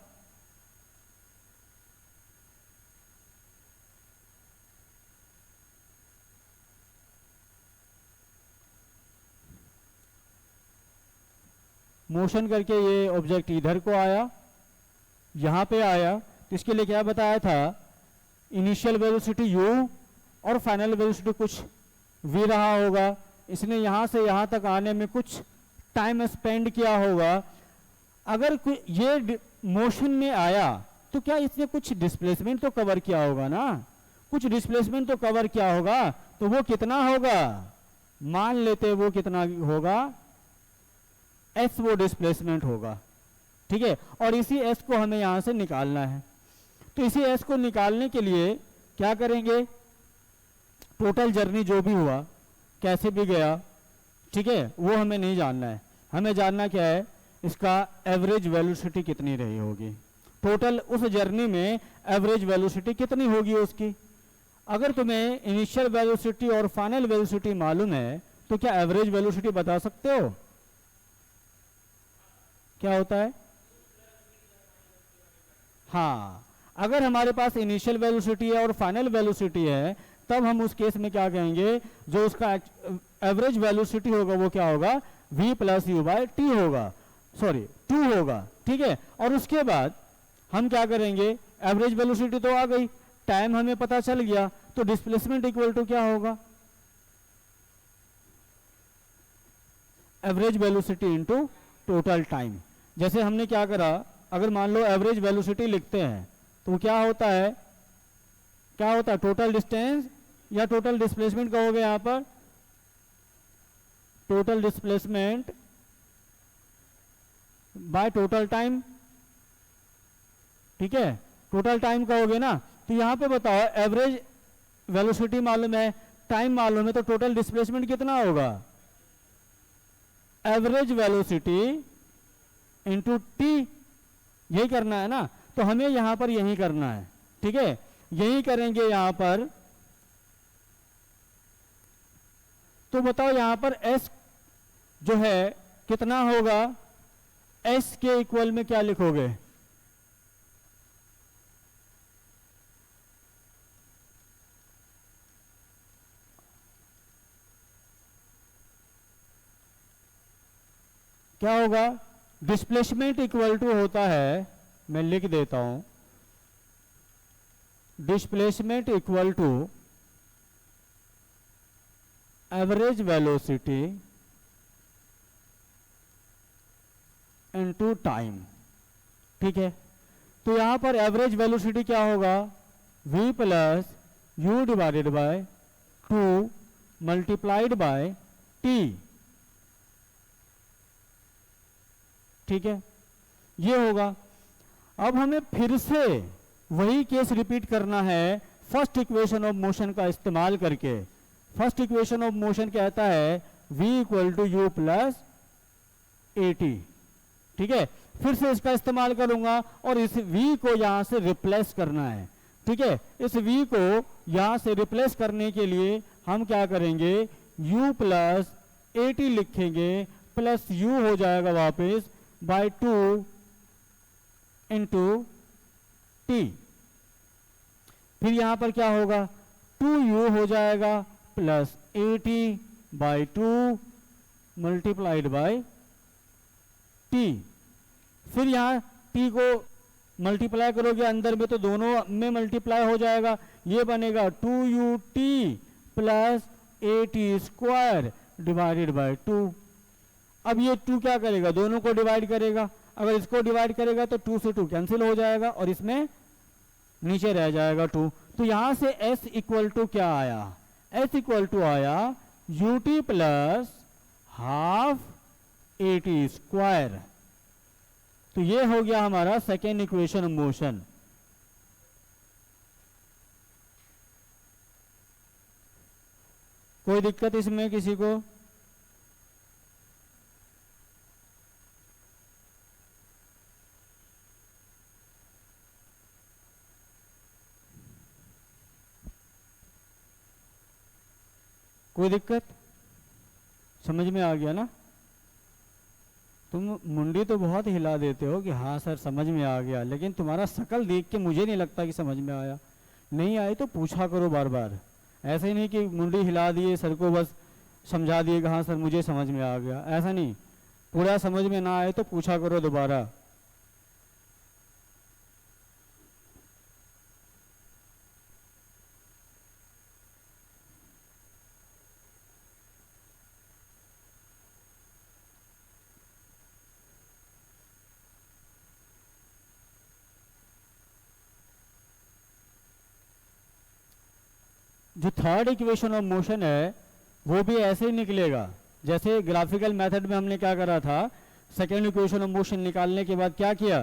मोशन करके ये ऑब्जेक्ट इधर को आया, यहां पे आया, तो इसके लिए क्या बताया था, इनिशियल वेलोसिटी u और फाइनल वेलोसिटी कुछ v रहा होगा। इसने यहां से यहां तक आने में कुछ टाइम स्पेंड किया होगा। अगर ये मोशन में आया तो क्या इसने कुछ डिस्प्लेसमेंट तो कवर किया होगा ना, कुछ डिस्प्लेसमेंट तो कवर किया होगा, तो वो कितना होगा, मान लेते वो कितना होगा, s वो डिस्प्लेसमेंट होगा। ठीक है, और इसी s को हमें यहां से निकालना है। तो इसी s को निकालने के लिए क्या करेंगे, टोटल जर्नी जो भी हुआ, कैसे भी गया, ठीक है, वो हमें नहीं जानना है। हमें जानना क्या है, इसका एवरेज वेलोसिटी कितनी रही होगी, टोटल उस जर्नी में एवरेज वेलोसिटी कितनी होगी उसकी। अगर तुम्हें इनिशियल वेलोसिटी और फाइनल वेलोसिटी मालूम है तो क्या एवरेज वेलोसिटी बता सकते हो? क्या होता है? हाँ, अगर हमारे पास इनिशियल वेलोसिटी है और फाइनल वेलोसिटी है तब हम उस केस में क्या कहेंगे, जो उसका एवरेज वेलोसिटी होगा वो क्या होगा, v plus U by T होगा, सॉरी 2 होगा, ठीक है। और उसके बाद हम क्या करेंगे, एवरेज वेलोसिटी तो आ गई, टाइम हमें पता चल गया, तो डिस्प्लेसमेंट इक्वल टू क्या होगा, average velocity into total time. जैसे हमने क्या करा, अगर मान लो एवरेज वेलोसिटी लिखते हैं तो क्या होता है, क्या होता है, टोटल डिस्टेंस या टोटल डिस्प्लेसमेंट कहोगे यहां पर, total displacement by total time, ठीक है, टोटल टाइम कहोगे ना। तो यहां पे बताओ एवरेज वेलोसिटी मालूम है, टाइम मालूम है, तो टोटल डिस्प्लेसमेंट कितना होगा, एवरेज वेलोसिटी इंटू टी, यही करना है ना। तो हमें यहां पर यही करना है, ठीक है, यही करेंगे यहां पर। तो बताओ यहां पर s जो है कितना होगा, s के इक्वल में क्या लिखोगे, क्या होगा, डिस्प्लेसमेंट इक्वल टू होता है, मैं लिख देता हूं, displacement equal to average velocity into time, ठीक है। तो यहां पर एवरेज वेलोसिटी क्या होगा, v plus you divided bye 2 multiplied by t, ठीक है, ये होगा। अब हमें फिर से वही केस रिपीट करना है फर्स्ट इक्वेशन ऑफ मोशन का इस्तेमाल करके। फर्स्ट इक्वेशन ऑफ मोशन कहता है v equal to U plus A T, ठीक है। फिर से इसका इस्तेमाल करूंगा और इस v को यहां से रिप्लेस करना है, ठीक है। इस v को यहां से रिप्लेस करने के लिए हम क्या करेंगे, u प्लस ए टी लिखेंगे, प्लस u हो जाएगा वापस बाय 2 इंटू टी। फिर यहां पर क्या होगा, 2u हो जाएगा plus A T by 2 multiplied by T. फिर यहां t को मल्टीप्लाई करोगे अंदर में तो दोनों में मल्टीप्लाई हो जाएगा, ये बनेगा 2ut plus A T square divided by 2। अब ये 2 क्या करेगा, दोनों को डिवाइड करेगा, अगर इसको डिवाइड करेगा तो 2 से 2 कैंसिल हो जाएगा और इसमें नीचे रह जाएगा 2। तो यहां से s इक्वल टू क्या आया, s इक्वल टू आया ut plus half A T square. तो ये हो गया हमारा सेकेंड इक्वेशन ऑफ मोशन। कोई दिक्कत इसमें किसी को? कोई दिक्कत? समझ में आ गया ना? तुम मुंडी तो बहुत हिला देते हो कि हाँ सर समझ में आ गया, लेकिन तुम्हारा शकल देख के मुझे नहीं लगता कि समझ में आया। नहीं आई तो पूछा करो बार बार, ऐसे ही नहीं कि मुंडी हिला दिए सर को बस समझा दिए कि हाँ सर मुझे समझ में आ गया, ऐसा नहीं। पूरा समझ में ना आए तो पूछा करो दोबारा। जो थर्ड इक्वेशन ऑफ मोशन है वो भी ऐसे ही निकलेगा जैसे ग्राफिकल मेथड में हमने क्या करा था। सेकेंड इक्वेशन ऑफ मोशन निकालने के बाद क्या किया,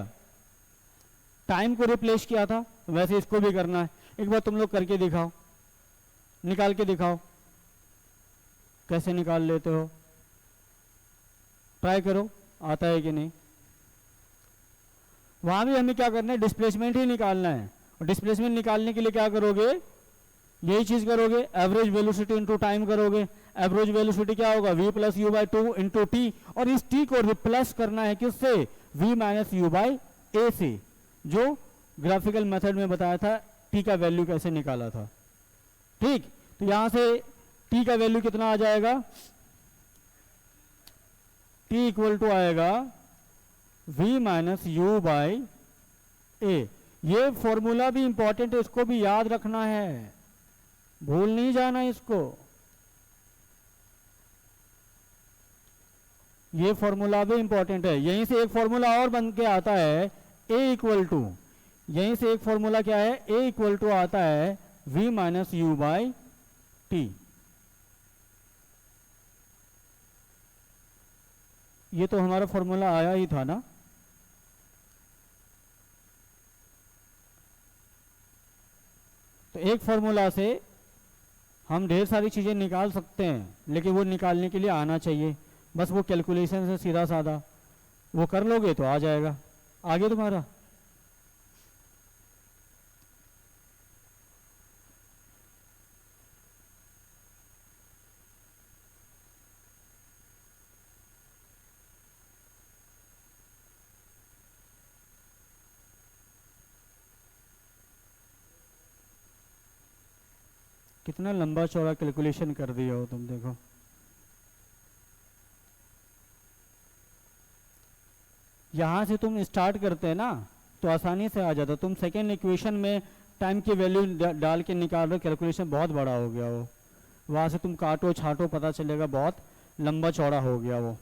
टाइम को रिप्लेस किया था, वैसे इसको भी करना है। एक बार तुम लोग करके दिखाओ, निकाल के दिखाओ कैसे निकाल लेते हो, ट्राई करो आता है कि नहीं। वहाँ भी हमें क्या करना है, डिस्प्लेसमेंट ही निकालना है। और डिस्प्लेसमेंट निकालने के लिए क्या करोगे, यही चीज़ करोगे, एवरेज वेलोसिटी इंटू टाइम करोगे। एवरेज वेलोसिटी क्या होगा, v plus u by two into T, और इस t को रिप्लेस करना है किससे, v माइनस यू बाई ए से, जो ग्राफिकल मेथड में बताया था t का वैल्यू कैसे निकाला था। ठीक, तो यहां से t का वैल्यू कितना आ जाएगा, t इक्वल टू आएगा v minus u by a. ये फॉर्मूला भी इंपॉर्टेंट है, इसको भी याद रखना है, भूल नहीं जाना इसको। ये फॉर्मूला भी इंपॉर्टेंट है। यहीं से एक फॉर्मूला और बन के आता है a इक्वल टू, यहीं से एक फॉर्मूला क्या है, a इक्वल टू आता है v minus u by T. ये तो हमारा फॉर्मूला आया ही था ना। तो एक फॉर्मूला से हम ढेर सारी चीज़ें निकाल सकते हैं, लेकिन वो निकालने के लिए आना चाहिए। बस वो कैलकुलेशन से सीधा साधा वो कर लोगे तो आ जाएगा आगे तुम्हारा। कितना लंबा चौड़ा कैलकुलेशन कर दिया हो तुम, देखो। यहाँ से तुम स्टार्ट करते हैं ना तो आसानी से आ जाता, तुम सेकेंड इक्वेशन में टाइम की वैल्यू डाल के निकाल रहे हो, कैलकुलेशन बहुत बड़ा हो गया वो, वहाँ से तुम काटो छाटो पता चलेगा बहुत लंबा चौड़ा हो गया वो।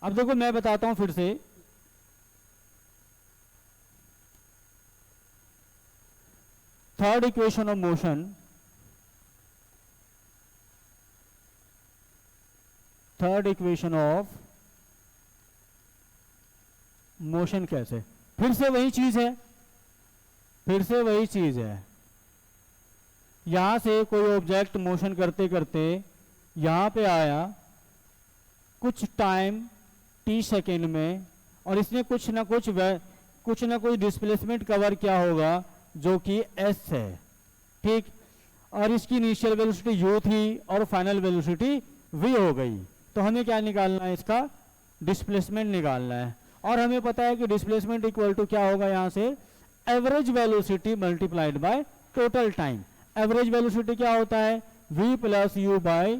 अब देखो मैं बताता हूँ फिर से, third equation of motion, third equation of motion कैसे, फिर से वही चीज है, फिर से वही चीज है। यहां से कोई ऑब्जेक्ट मोशन करते करते यहां पे आया कुछ टाइम t सेकेंड में, और इसने कुछ ना कुछ डिस्प्लेसमेंट कवर किया होगा जो कि s है। ठीक, और इसकी इनिशियल वेलोसिटी u थी और फाइनल वेलोसिटी v हो गई। तो हमें क्या निकालना है, इसका डिस्प्लेसमेंट निकालना है। और हमें पता है कि डिस्प्लेसमेंट इक्वल टू क्या होगा, यहां से average velocity multiplied by total time. Average velocity क्या होता है, v plus u by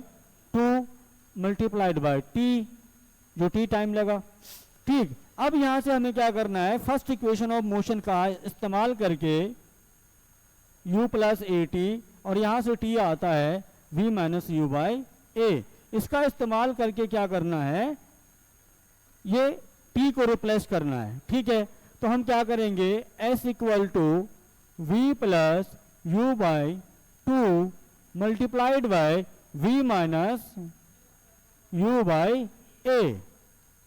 two multiplied bye T, जो टी टाइम लगा। ठीक, अब यहां से हमें क्या करना है, फर्स्ट इक्वेशन ऑफ मोशन का इस्तेमाल करके u प्लस ए टी, और यहां से t आता है v माइनस यू बाई ए। इसका इस्तेमाल करके क्या करना है, ये t को रिप्लेस करना है। ठीक है, तो हम क्या करेंगे, s equal to v plus u by two multiplied by v minus u by a.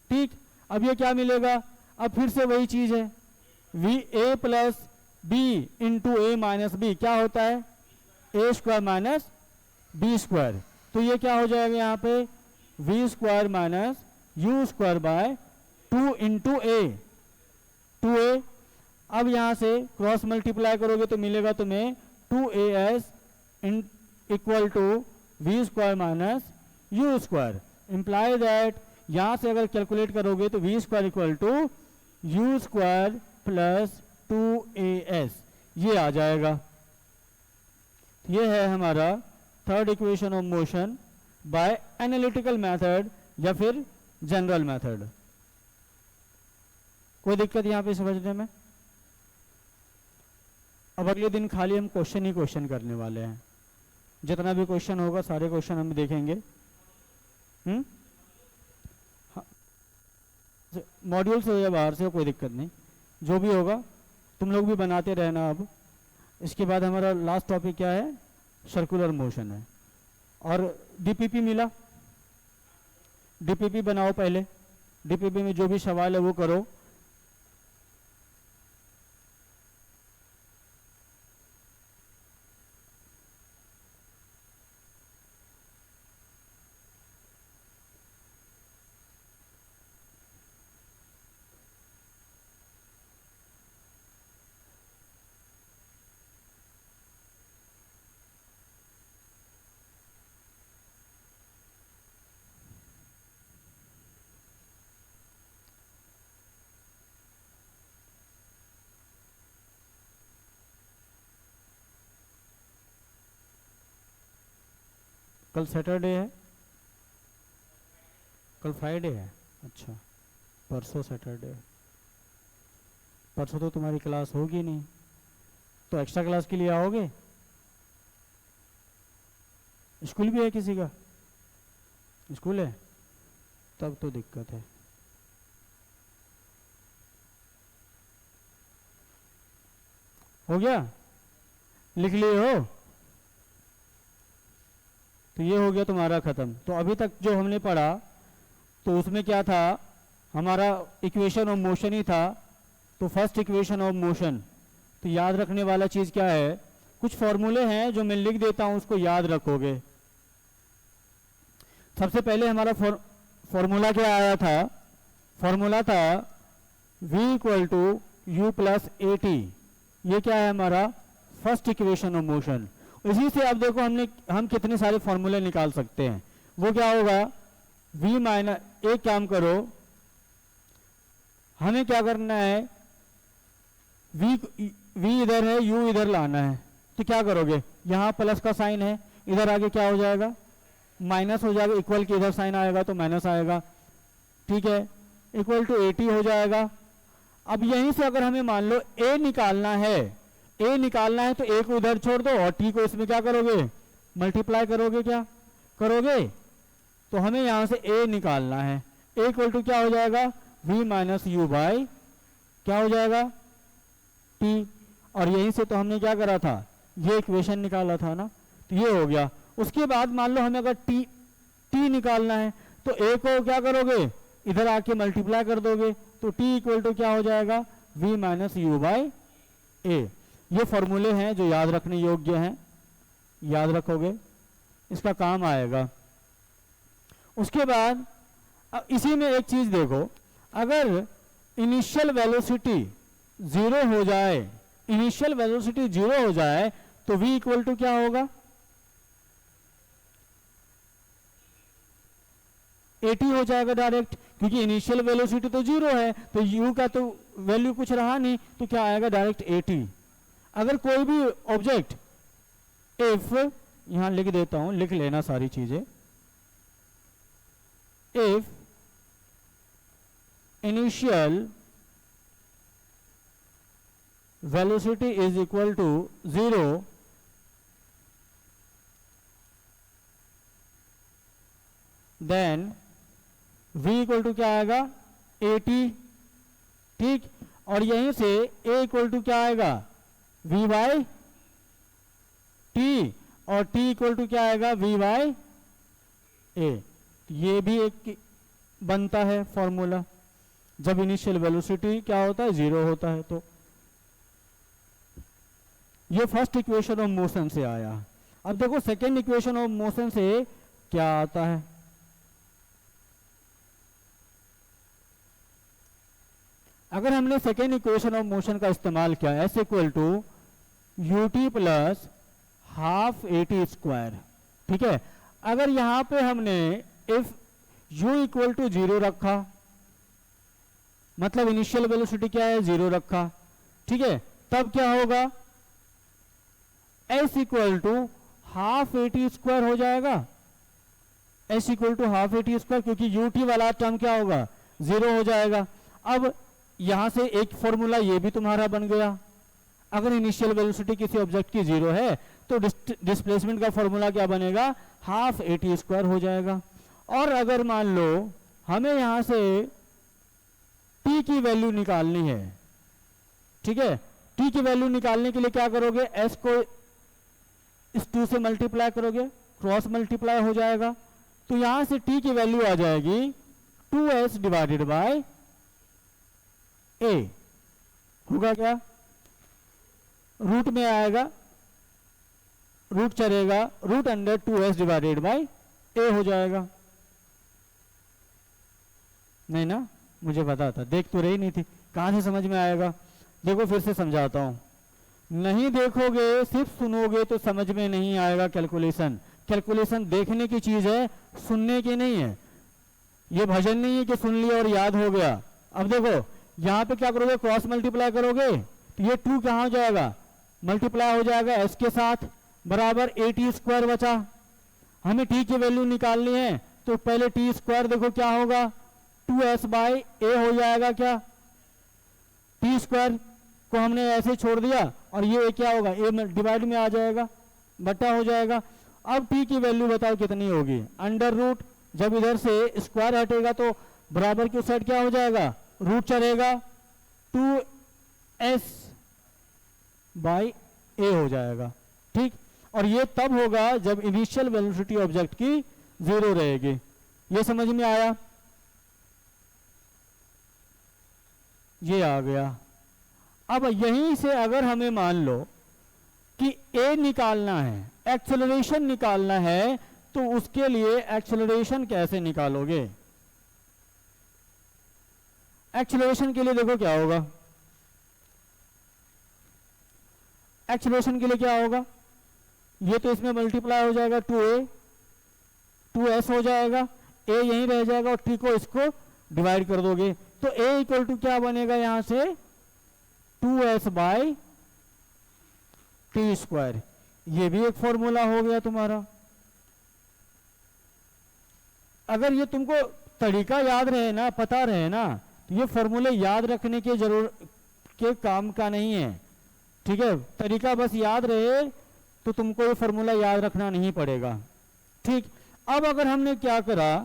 ठीक, अब ये क्या मिलेगा, अब फिर से वही चीज है, v a plus b into a minus b, क्या होता है a square minus b square. तो ये क्या हो जाएगा यहाँ पे, v square minus you square by two into a, two a. अब यहां से क्रॉस मल्टीप्लाई करोगे तो मिलेगा तुम्हें 2as equal to V square minus you square. Imply that यहां से अगर कैलकुलेट करोगे तो V square equal to you square plus 2as, ये आ जाएगा। ये है हमारा third equation of motion by analytical method या फिर जनरल मेथड। कोई दिक्कत यहां पे समझने में? अब अगले दिन खाली हम क्वेश्चन ही क्वेश्चन करने वाले हैं, जितना भी क्वेश्चन होगा सारे क्वेश्चन हम देखेंगे। मॉड्यूल से या बाहर से कोई दिक्कत नहीं, जो भी होगा तुम लोग भी बनाते रहना। अब इसके बाद हमारा लास्ट टॉपिक क्या है, सर्कुलर मोशन है। और डीपीपी मिला, डीपीपी बनाओ पहले, डीपीपी में जो भी सवाल है वो करो। कल सैटरडे है, कल फ्राइडे है, अच्छा परसों सैटरडे है। परसों तो तुम्हारी क्लास होगी नहीं, तो एक्स्ट्रा क्लास के लिए आओगे? स्कूल भी है किसी का? स्कूल है, तब तो दिक्कत है। हो गया, लिख लिए हो? तो ये हो गया तुम्हारा खत्म। तो अभी तक जो हमने पढ़ा तो उसमें क्या था, हमारा इक्वेशन ऑफ मोशन ही था। तो फर्स्ट इक्वेशन ऑफ मोशन, तो याद रखने वाला चीज क्या है, कुछ फॉर्मूले हैं जो मैं लिख देता हूं, उसको याद रखोगे। सबसे पहले हमारा फॉर्मूला क्या आया था, फॉर्मूला था v equal to U plus A T. ये क्या है हमारा फर्स्ट इक्वेशन ऑफ मोशन। इसी से अब देखो हम कितने सारे फॉर्मूले निकाल सकते हैं। वो क्या होगा, v माइनस, एक काम करो, हमें क्या करना है, v इधर है, u इधर लाना है। तो क्या करोगे, यहां प्लस का साइन है, इधर आगे क्या हो जाएगा, माइनस हो जाएगा, इक्वल के इधर साइन आएगा तो माइनस आएगा, ठीक है, इक्वल टू 80 हो जाएगा। अब यहीं से अगर हमें मान लो a निकालना है, a निकालना है तो a को इधर छोड़ दो और t को इसमें क्या करोगे, मल्टीप्लाई करोगे, क्या करोगे, तो हमें यहां से a निकालना है। a इक्वल टू क्या हो जाएगा, v माइनस यू बाई क्या हो जाएगा, t। और यहीं से तो हमने क्या करा था, ये इक्वेशन निकाला था ना, तो ये हो गया। उसके बाद मान लो हमें अगर t निकालना है तो a को क्या करोगे, इधर आके मल्टीप्लाई कर दोगे, तो t इक्वल टू क्या हो जाएगा, v minus u by a. ये फॉर्मूले हैं जो याद रखने योग्य हैं, याद रखोगे, इसका काम आएगा। उसके बाद इसी में एक चीज देखो, अगर इनिशियल वेलोसिटी जीरो हो जाए, इनिशियल वेलोसिटी जीरो हो जाए तो v इक्वल टू क्या होगा, 80 हो जाएगा डायरेक्ट, क्योंकि इनिशियल वेलोसिटी तो जीरो है, तो u का तो वैल्यू कुछ रहा नहीं, तो क्या आएगा डायरेक्ट 80। अगर कोई भी ऑब्जेक्ट, इफ, यहां लिख देता हूं, लिख लेना सारी चीजें, if initial velocity is equal to 0, then v equal to क्या आएगा, 80, ठीक। और यहीं से a इक्वल टू क्या आएगा, v बाई टी, और t इक्वल टू क्या आएगा, v बाई ए। ये भी एक बनता है फॉर्मूला, जब इनिशियल वेलोसिटी क्या होता है, जीरो होता है। तो ये फर्स्ट इक्वेशन ऑफ मोशन से आया। अब देखो सेकेंड इक्वेशन ऑफ मोशन से क्या आता है, अगर हमने सेकेंड इक्वेशन ऑफ मोशन का इस्तेमाल किया, s equal to U T plus half A T square, ठीक है। अगर यहां पे हमने इफ u इक्वल टू 0 रखा, मतलब इनिशियल वेलोसिटी क्या है, 0 रखा, ठीक है, तब क्या होगा, s equal to half A T square हो जाएगा, s equal to half A T square, क्योंकि यू टी वाला टर्म क्या होगा, 0 हो जाएगा। अब यहां से एक फॉर्मूला ये भी तुम्हारा बन गया, अगर इनिशियल वेलोसिटी किसी ऑब्जेक्ट की 0 है तो डिस्प्लेसमेंट का फॉर्मूला क्या बनेगा, हाफ ए टी स्क्वायर हो जाएगा। और अगर मान लो हमें यहां से t की वैल्यू निकालनी है, ठीक है, t की वैल्यू निकालने के लिए क्या करोगे, s को इस 2 से मल्टीप्लाई करोगे, क्रॉस मल्टीप्लाई हो जाएगा, तो यहां से t की वैल्यू आ जाएगी 2s डिवाइडेड बाय a, होगा क्या, रूट में आएगा, रूट चलेगा, root under 2s divided by a हो जाएगा। नहीं ना, मुझे पता था, देख तो रही नहीं थी, कहां से समझ में आएगा। देखो फिर से समझाता हूं, नहीं देखोगे सिर्फ सुनोगे तो समझ में नहीं आएगा। कैलकुलेशन, कैलकुलेशन देखने की चीज है, सुनने की नहीं है। ये भजन नहीं है कि सुन लिया और याद हो गया। अब देखो यहां पे क्या करोगे, क्रॉस मल्टीप्लाई करोगे तो ये 2 कहां हो जाएगा, मल्टीप्लाई हो जाएगा s के साथ, बराबर 80 स्क्वायर बचा। हमें टी की वैल्यू निकालनी है, तो पहले टी स्क्वायर देखो क्या होगा, 2s बाई ए हो जाएगा क्या, टी स्क्वायर को हमने ऐसे छोड़ दिया और ये क्या होगा, ए डिवाइड में आ जाएगा, बटा हो जाएगा। अब टी की वैल्यू बताओ कितनी होगी, अंडर रूट, जब इधर से स्क्वायर हटेगा तो बराबर की साइड क्या हो जाएगा, रूट चलेगा, 2s बाई ए हो जाएगा। ठीक, और ये तब होगा जब इनिशियल वेलोसिटी ऑब्जेक्ट की 0 रहेगी। ये समझ में आया, ये आ गया। अब यहीं से अगर हमें मान लो कि ए निकालना है, एक्सेलरेशन निकालना है, तो उसके लिए एक्सेलरेशन कैसे निकालोगे, एक्सेलरेशन के लिए देखो क्या होगा, एक्सेलरेशन के लिए क्या होगा, ये तो इसमें मल्टीप्लाई हो जाएगा 2a 2s हो जाएगा, a यहीं रह जाएगा और t को इसको डिवाइड कर दोगे, तो a इक्वल टू क्या बनेगा यहां से 2s बाई टी स्क्वायर। ये भी एक फॉर्मूला हो गया तुम्हारा। अगर ये तुमको तरीका याद रहे ना, पता रहे ना, तो ये फॉर्मूले याद रखने के के काम का नहीं है। ठीक है, तरीका बस याद रहे तो तुमको ये फॉर्मूला याद रखना नहीं पड़ेगा। ठीक, अब अगर हमने क्या करा,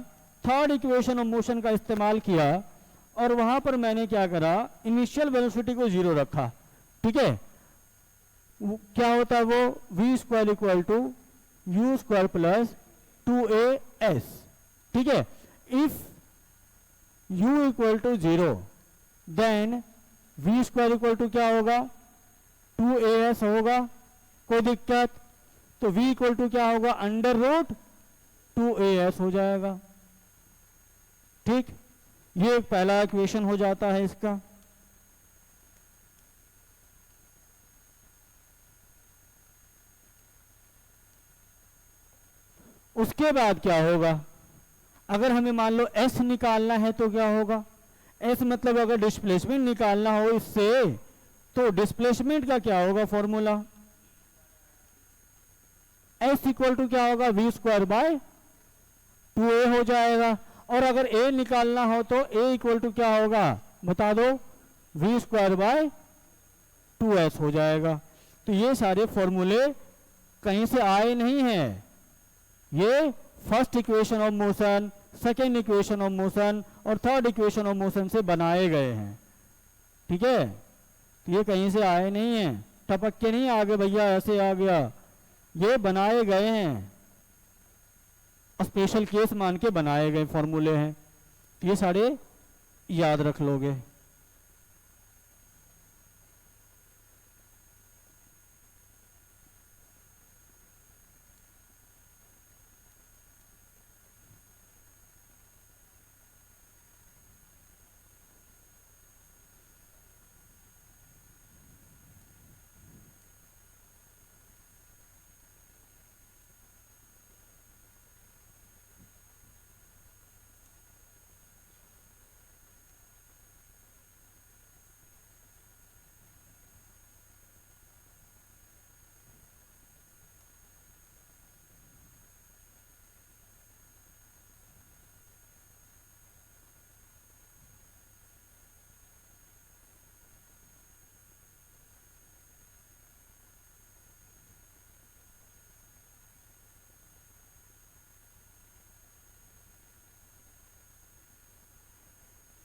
थर्ड इक्वेशन ऑफ मोशन का इस्तेमाल किया और वहां पर मैंने क्या करा, इनिशियल वेलोसिटी को 0 रखा। ठीक है, क्या होता है वो, v square equal to you square plus 2as। ठीक है, if u equal to 0 then v square equal to क्या होगा, 2as होगा, कोई दिक्कत, तो v इक्वल टू क्या होगा, अंडर रूट 2as हो जाएगा। ठीक, ये एक पहला इक्वेशन हो जाता है इसका। उसके बाद क्या होगा, अगर हमें मान लो s निकालना है तो क्या होगा, s मतलब अगर डिस्प्लेसमेंट निकालना हो इससे, तो डिस्प्लेसमेंट का क्या होगा फॉर्मूला, s इक्वल टू क्या होगा, v स्क्वायर बाय 2a हो जाएगा। और अगर a निकालना हो तो a इक्वल टू क्या होगा बता दो, v स्क्वायर बाय 2s हो जाएगा। तो ये सारे फॉर्मूले कहीं से आए नहीं हैं, ये first equation of motion, second equation of motion और थर्ड इक्वेशन ऑफ मोशन से बनाए गए हैं। ठीक है, तो ये कहीं से आए नहीं हैं, टपक के नहीं आ गए भैया ऐसे आ गया, ये बनाए गए हैं, स्पेशल केस मान के बनाए गए फॉर्मूले हैं। ये सारे याद रख लोगे।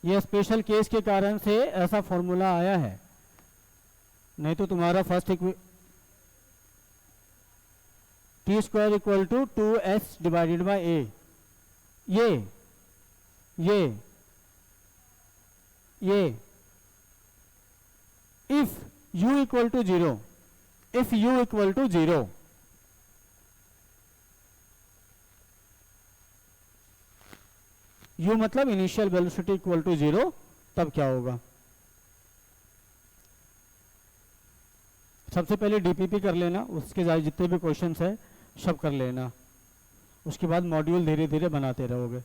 ये स्पेशल केस के कारण से ऐसा फॉर्मूला आया है, नहीं तो तुम्हारा first t square equal to 2s divided by a, ये if u equal to 0, if u equal to 0, u मतलब इनिशियल वेलोसिटी इक्वल टू 0, तब क्या होगा। सबसे पहले डीपीपी कर लेना, उसके जितने भी क्वेश्चंस है सब कर लेना, उसके बाद मॉड्यूल धीरे धीरे बनाते रहोगे।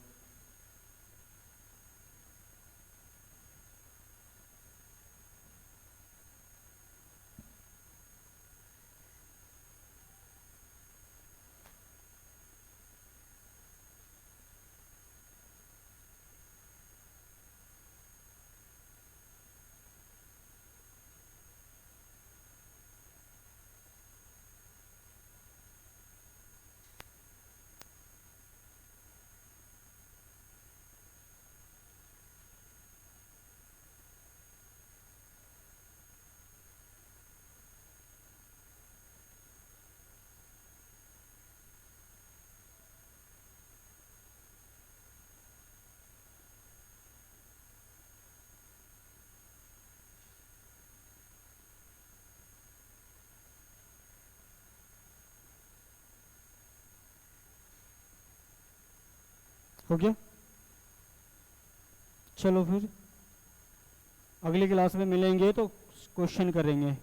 हो गया? चलो फिर अगली क्लास में मिलेंगे तो क्वेश्चन करेंगे।